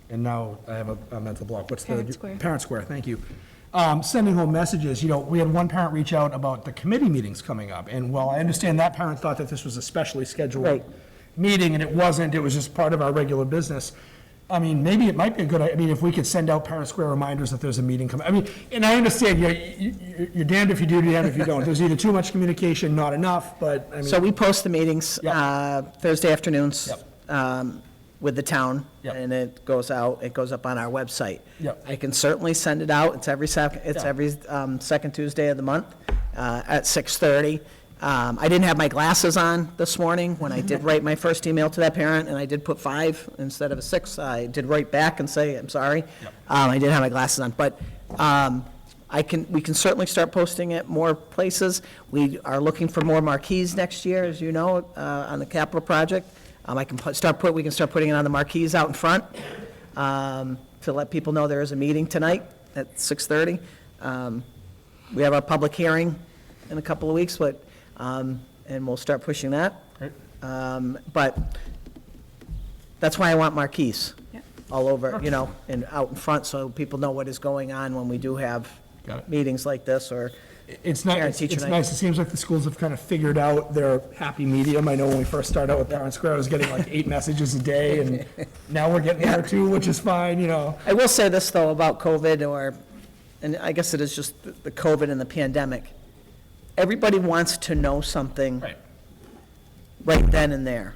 and now I have a mental block. What's Parent Square. Parent Square, thank you. sending home messages. You know, we had one parent reach out about the committee meetings coming up, and while I understand that parent thought that this was a specially scheduled Right. meeting, and it wasn't, it was just part of our regular business. I mean, maybe it might be a good, I mean, if we could send out Parent Square reminders that there's a meeting coming. I mean, and I understand, you're damned if you do, damned if you don't. There's either too much communication, not enough, but, I mean. So we post the meetings Thursday afternoons Yep. with the town, Yep. and it goes up on our website. Yep. I can certainly send it out. It's every second Tuesday of the month at 6:30. I didn't have my glasses on this morning when I did write my first email to that parent, and I did put 5 instead of a 6. I did write back and say, I'm sorry. I did have my glasses on, but we can certainly start posting it more places. We are looking for more marquees next year, as you know, on the capital project. We can start putting it on the marquees out in front to let people know there is a meeting tonight at 6:30. We have our public hearing in a couple of weeks, and we'll start pushing that. Great. But that's why I want marquees Yep. all over, you know, and out in front, so people know what is going on when we do have Got it. meetings like this, or It's nice, Parent-teacher it's night. nice, it seems like the schools have kind of figured out their happy medium. I know when we first started out with Parent Square, I was getting like 8 messages a day, and now we're getting there too, which is fine, you know. I will say this, though, about COVID, and I guess it is just the COVID and the pandemic. Everybody wants to know something right then and there.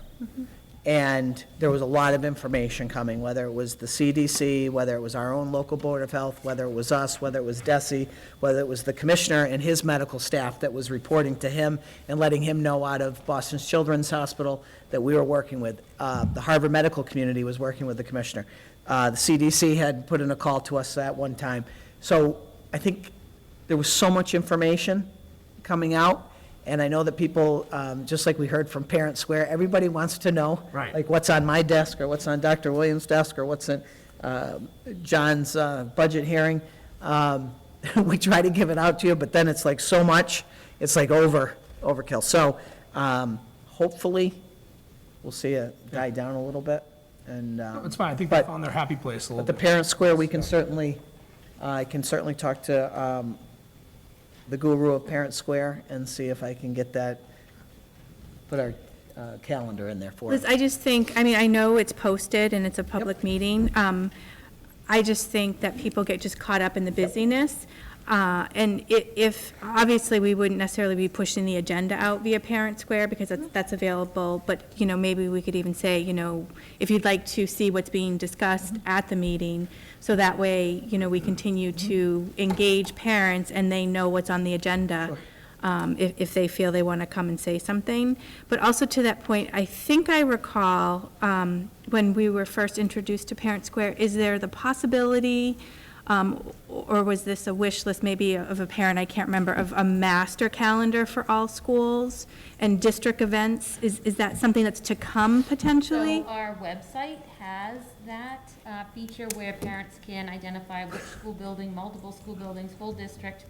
And there was a lot of information coming, whether it was the CDC, whether it was our own local Board of Health, whether it was us, whether it was DESE, whether it was the commissioner and his medical staff that was reporting to him and letting him know out of Boston Children's Hospital that we were working with. The Harvard medical community was working with the commissioner. The CDC had put in a call to us at one time. So I think there was so much information coming out. And I know that people, just like we heard from Parent Square, everybody wants to know. Right. Like what's on my desk, or what's on Dr. Williams' desk, or what's in John's budget hearing. We try to give it out to you, but then it's like so much, it's like overkill. So hopefully, we'll see it die down a little bit. And It's fine, I think they but- found their happy place a little But the bit. Parent Square, we can certainly, I can certainly talk to the guru of Parent Square and see if I can get that, put our calendar in there for Liz, it. I just think, I mean, I know it's posted and it's a public meeting. I just think that people get just caught up in the busyness. And if, obviously, we wouldn't necessarily be pushing the agenda out via Parent Square because that's available, but, you know, maybe we could even say, you know, if you'd like to see what's being discussed at the meeting, so that way, you know, we continue to engage parents and they know what's on the agenda, if they feel they want to come and say something. But also to that point, I think I recall, when we were first introduced to Parent Square, is there the possibility, or was this a wish list maybe of a parent, I can't remember, of a master calendar for all schools and district events? Is that something that's to come potentially? So our website has that feature where parents can identify which school building, multiple school buildings, full district.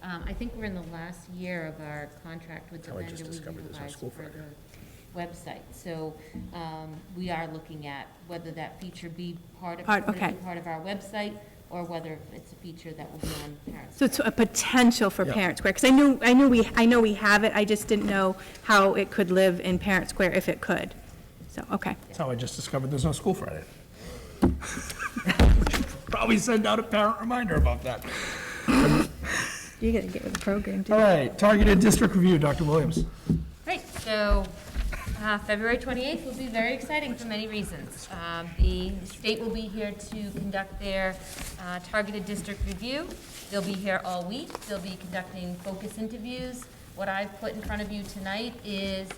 I think we're in the last year of our contract with the vendor we utilize for the website. So we are looking at whether that feature be part of our website, or whether it's a feature that will be on Parents. So it's a potential for Parent Square, because I know we have it, I just didn't know how it could live in Parent Square if it could. So, okay. That's how I just discovered there's no school Friday. Probably send out a parent reminder about that. You gotta get with the program, All right, targeted district review, Dr. Williams. Great, so February 28th will be very exciting for many reasons. The state will be here to conduct their targeted district review. They'll be here all week. They'll be conducting focus interviews. What I've put in front of you tonight is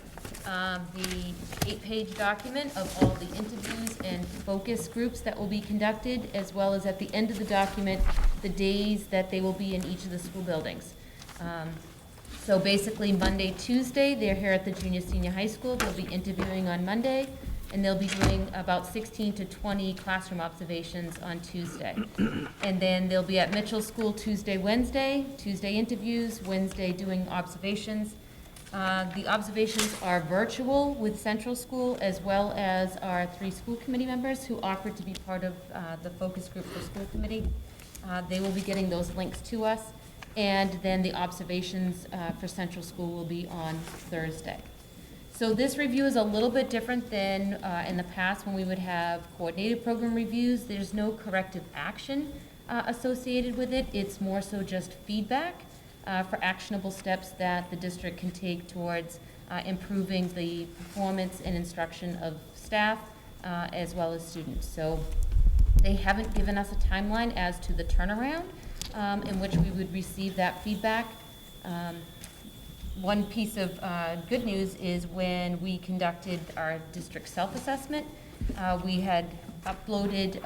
the 8-page document of all the interviews and focus groups that will be conducted, as well as at the end of the document, the days that they will be in each of the school buildings. So basically, Monday, Tuesday, they're here at the junior, senior high school. They'll be interviewing on Monday, and they'll be doing about 16 to 20 classroom observations on Tuesday. And then they'll be at Mitchell School Tuesday, Wednesday interviews, Wednesday doing observations. The observations are virtual with Central School, as well as our 3 school committee members who offered to be part of the focus group for school committee. They will be getting those links to us, and then the observations for Central School will be on Thursday. So this review is a little bit different than in the past when we would have coordinated program reviews. There's no corrective action associated with it. It's more so just feedback for actionable steps that the district can take towards improving the performance and instruction of staff as well as students. So they haven't given us a timeline as to the turnaround in which we would receive that feedback. One piece of good news is when we conducted our district self-assessment, we had uploaded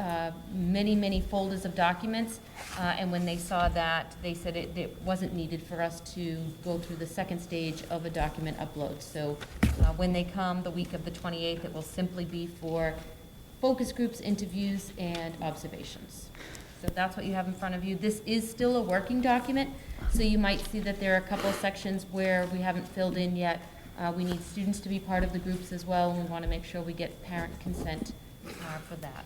many folders of documents, and when they saw that, they said it wasn't needed for us to go through the second stage of a document upload. So when they come the week of the 28th, it will simply be for focus groups, interviews, and observations. So that's what you have in front of you. This is still a working document, so you might see that there are a couple of sections where we haven't filled in yet. We need students to be part of the groups as well, and we want to make sure we get parent consent for that.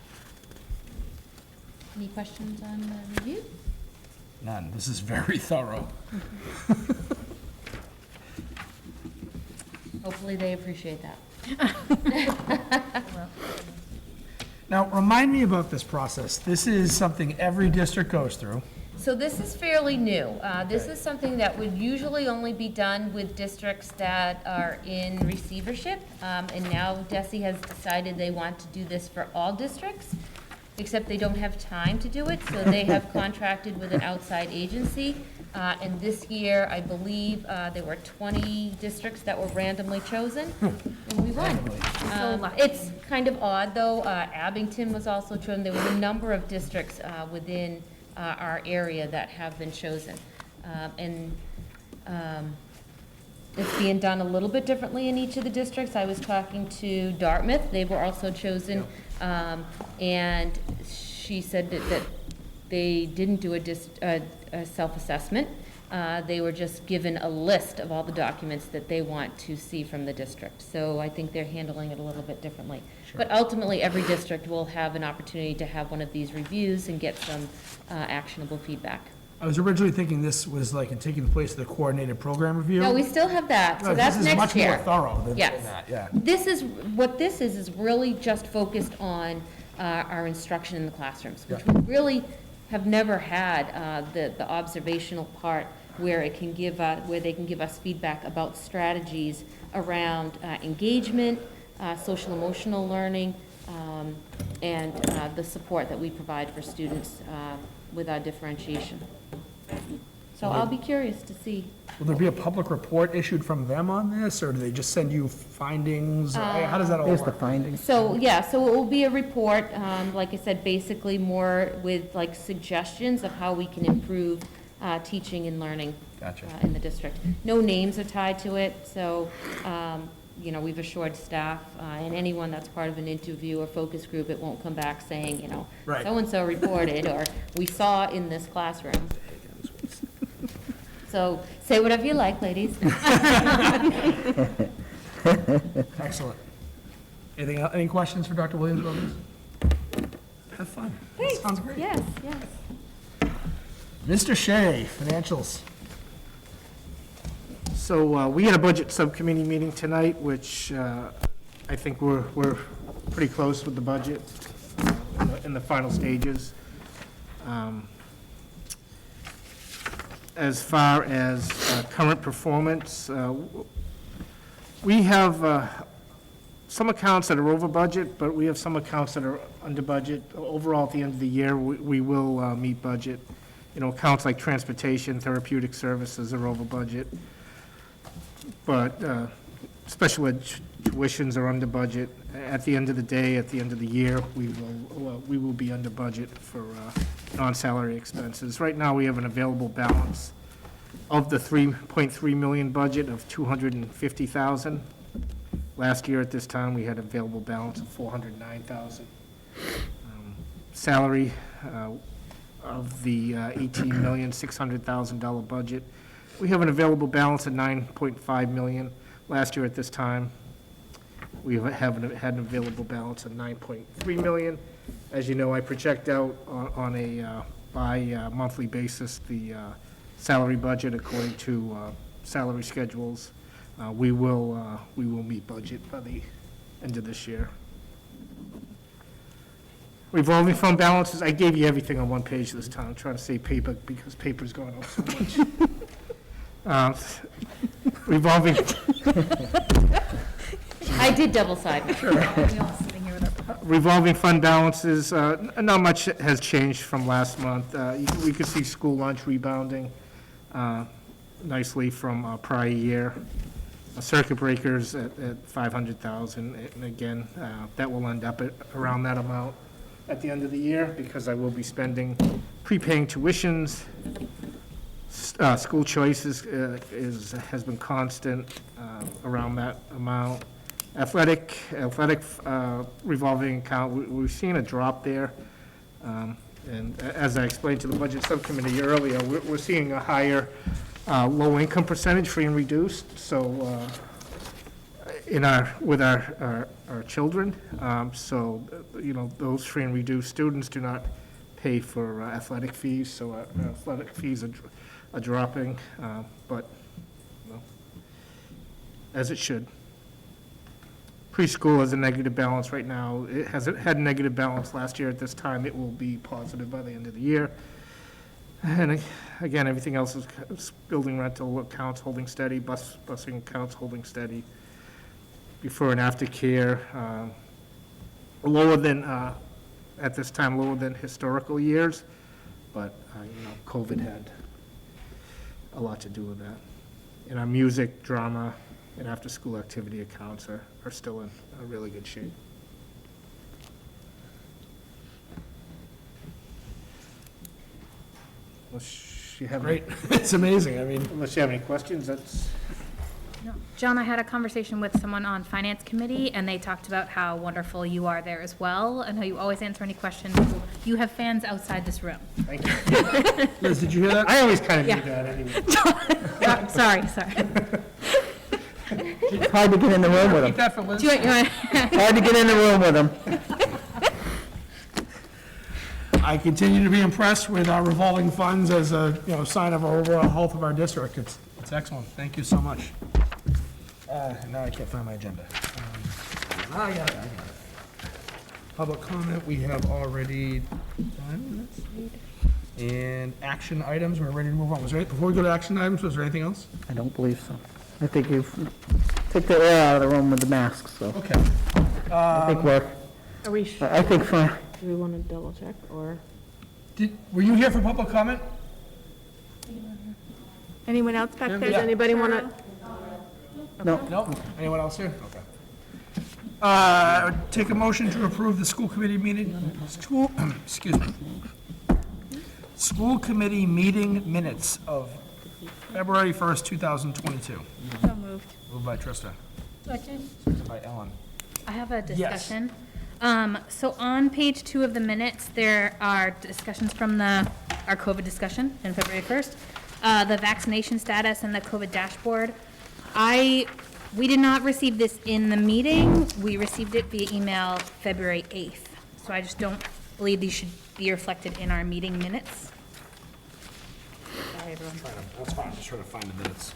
Any questions on the review? None. This is very thorough. Hopefully they appreciate that. Now, remind me about this process. This is something every district goes through. So this is fairly new. This is something that would usually only be done with districts that are in receivership. And now DESE has decided they want to do this for all districts, except they don't have time to do it, so they have contracted with an outside agency. And this year, I believe, there were 20 districts that were randomly chosen, and we won. It's kind of odd, though. Abington was also chosen. There was a number of districts within our area that have been chosen. It's being done a little bit differently in each of the districts. I was talking to Dartmouth. They were also chosen, and she said that they didn't do a self-assessment. They were just given a list of all the documents that they want to see from the district. So I think they're handling it a little bit differently. But ultimately, every district will have an opportunity to have one of these reviews and get some actionable feedback. I was originally thinking this was like taking the place of the coordinated program review. No, we still have that, so No, that's this is next much year. more thorough than Yes. that, yeah. What this is really just focused on our instruction in the classrooms, which we really have never had the observational part where it can give, where they can give us feedback about strategies around engagement, social emotional learning, and the support that we provide for students with our differentiation. So I'll be curious to see. Will there be a public report issued from them on this, or do they just send you findings? Or how does that all Here's the work? findings. So, yeah, so it will be a report, like I said, basically more with like suggestions of how we can improve teaching and learning Gotcha. in the district. No names are tied to it, so, you know, we've assured staff and anyone that's part of an interview or focus group, it won't come back saying, you know, Right. so-and-so reported, or we saw in this classroom. So say whatever you like, ladies. Excellent. Anything else, any questions for Dr. Williams about this? Have fun. Thanks. Sounds great. Yes, yes. Mr. Shea, financials. So we had a budget subcommittee meeting tonight, which I think we're pretty close with the budget in the final stages. As far as current performance, we have some accounts that are over budget, but we have some accounts that are under budget. Overall, at the end of the year, we will meet budget. You know, accounts like transportation, therapeutic services are over budget. But special ed tuitions are under budget. At the end of the day, at the end of the year, we will be under budget for non-salary expenses. Right now, we have an available balance of the 3.3 million budget of 250,000. Last year at this time, we had available balance of 409,000. Salary of the $18,600,000 budget, we have an available balance of 9.5 million. Last year at this time, we had an available balance of 9.3 million. As you know, I project out on a bi-monthly basis the salary budget according to salary schedules. We will meet budget by the end of this year. Revolving fund balances, I gave you everything on one page this time. I'm trying to save paper because paper's going up so much. Revolving, I did double side. revolving fund balances, not much has changed from last month. We could see school lunch rebounding nicely from prior year. Circuit breakers at 500,000, and again, that will end up at around that amount at the end of the year, because I will be prepaying tuitions. School choices has been constant around that amount. Athletic revolving account, we've seen a drop there. And as I explained to the budget subcommittee earlier, we're seeing a higher low-income percentage, free and reduced, so with our children. So, those free and reduced students do not pay for athletic fees, so our athletic fees are dropping, but, as it should. Preschool has a negative balance right now. It had a negative balance last year at this time. It will be positive by the end of the year. And again, everything else is building rental accounts holding steady, busing accounts holding steady. Before and after care, lower than, at this time, lower than historical years, but, COVID had a lot to do with that. And our music, drama, and after-school activity accounts are still in a really good shape. Unless you have Great. It's amazing. I mean, Unless you have any questions, that's. No. John, I had a conversation with someone on Finance Committee, and they talked about how wonderful you are there as well, and how you always answer any questions. You have fans outside this room. Thank you. Liz, did you hear that? I always kind of Yeah. do that anyway. Sorry. It's hard to get in the room with Keep them. that for Liz. Do you want- Hard to get in the room with them. I continue to be impressed with our revolving funds as a, sign of our overall health of our district. It's excellent. Thank you so much. Now I can't find my agenda. I got it. Public comment, we have already done. And action items, we're ready to move on. Before we go to action items, was there anything else? I don't believe so. I think you've took the air out of the room with the masks, so Okay. I think Are we sure? I think fine. Do we want to double check or? Were you here for public comment? Anyone else back there? Yeah. Does anybody want to? No, No? Anyone else here? Okay. Take a motion to approve the school committee meeting, school committee meeting minutes of February 1st, 2022. So moved. Moved by Trista. Second. Seconded by Ellen. I have a Yes. discussion. So on page 2 of the minutes, there are discussions from our COVID discussion in February 1st, the vaccination status and the COVID dashboard. We did not receive this in the meeting. We received it via email February 8th. So I just don't believe these should be reflected in our meeting minutes. Sorry, everyone. That's fine, just trying to find the minutes.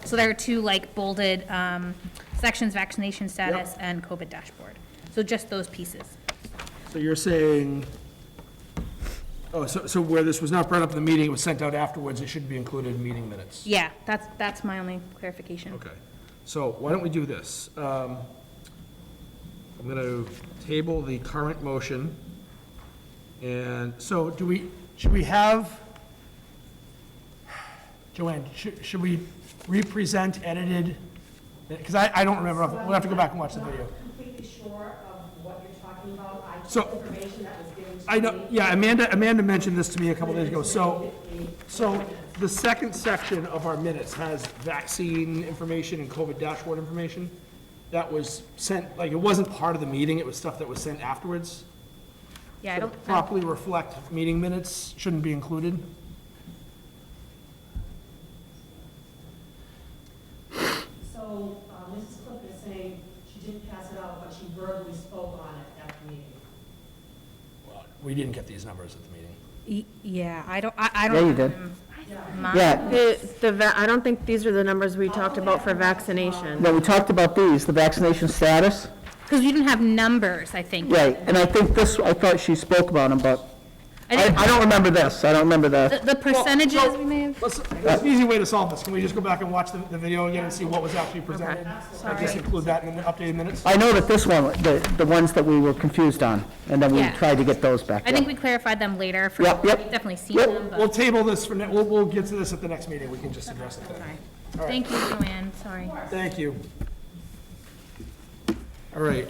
So there are two bolded sections, vaccination status and COVID dashboard. So just those pieces. So you're saying, so where this was not brought up in the meeting, it was sent out afterwards, it shouldn't be included in meeting minutes? Yeah, that's my only clarification. Okay, so why don't we do this? I'm going to table the current motion, and so should we have, Joanne, should we represent edited, because I don't remember, we'll have to go back and watch the video. Completely sure of what you're talking about. I So- took information that was given to I know, me. yeah, Amanda mentioned this to me a couple days ago, so the second section of our minutes has vaccine information and COVID dashboard information that was sent, it wasn't part of the meeting, it was stuff that was sent afterwards. Yeah, I don't. Properly reflect meeting minutes, shouldn't be included. So, Mrs. Cook is saying she didn't pass it out, but she verbally spoke on it at the meeting. We didn't get these numbers at the meeting. Yeah, I don't. Yeah, you did. Mine- Yeah, I don't think these are the numbers we talked about for vaccination. no, we talked about these, the vaccination status. Because you didn't have numbers, I think. Right, and I think this, I thought she spoke about them, but I don't remember this. I don't remember The percentages we may have. There's an easy way to solve this. Can we just go back and watch the video again and see what was actually presented? I just include that in the updated minutes? I know that this one, the ones that we were confused on, and then we Yeah. tried to get those back. I think we clarified them later. For Yep, yep. We've definitely seen Yep. them, but. We'll table this for, we'll get to this at the next meeting. We can just address it then. Thank you, Joanne, sorry. Thank you. All right,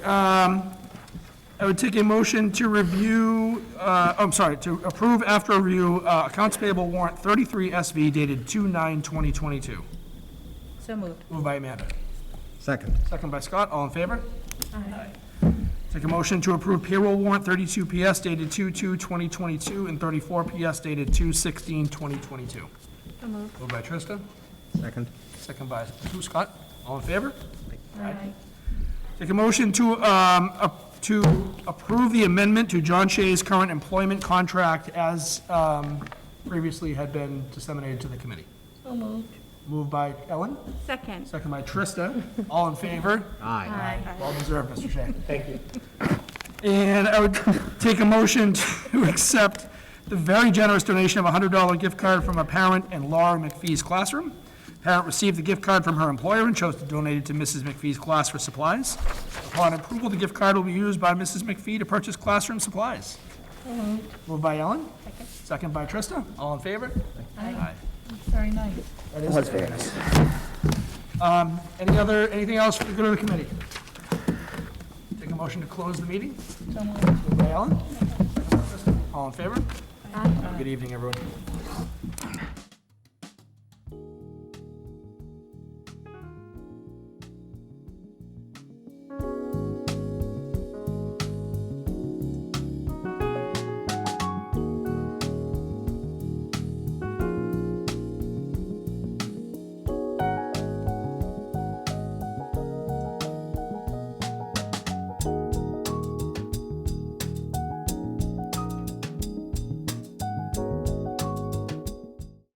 I would take a motion to review, to approve after review, accounts payable warrant 33 SV dated 2/9/2022. So moved. Moved by Amanda. Second. Second by Scott, all in favor? Aye. Take a motion to approve payroll warrant 32 PS dated 2/2/2022 and 34 PS dated 2/16/2022. Moved by Trista, Second. second by who, Scott? All in favor? Aye. Take a motion to approve the amendment to John Shea's current employment contract as previously had been disseminated to the committee. So moved. Moved by Ellen, Second. second by Trista. All in favor? Aye. Well deserved, Mr. Shea. Thank you. And I would take a motion to accept the very generous donation of a $100 gift card from a parent in Laura McPhee's classroom. Parent received the gift card from her employer and chose to donate it to Mrs. McPhee's class for supplies. Upon approval, the gift card will be used by Mrs. McPhee to purchase classroom supplies. Moved by Ellen. Second by Trista. All in favor? Aye. Very nice. That is very nice. Anything else for the good of the committee? Take a motion to close the meeting. Moved by Ellen. Second by Trista. All in favor? Good evening, everyone.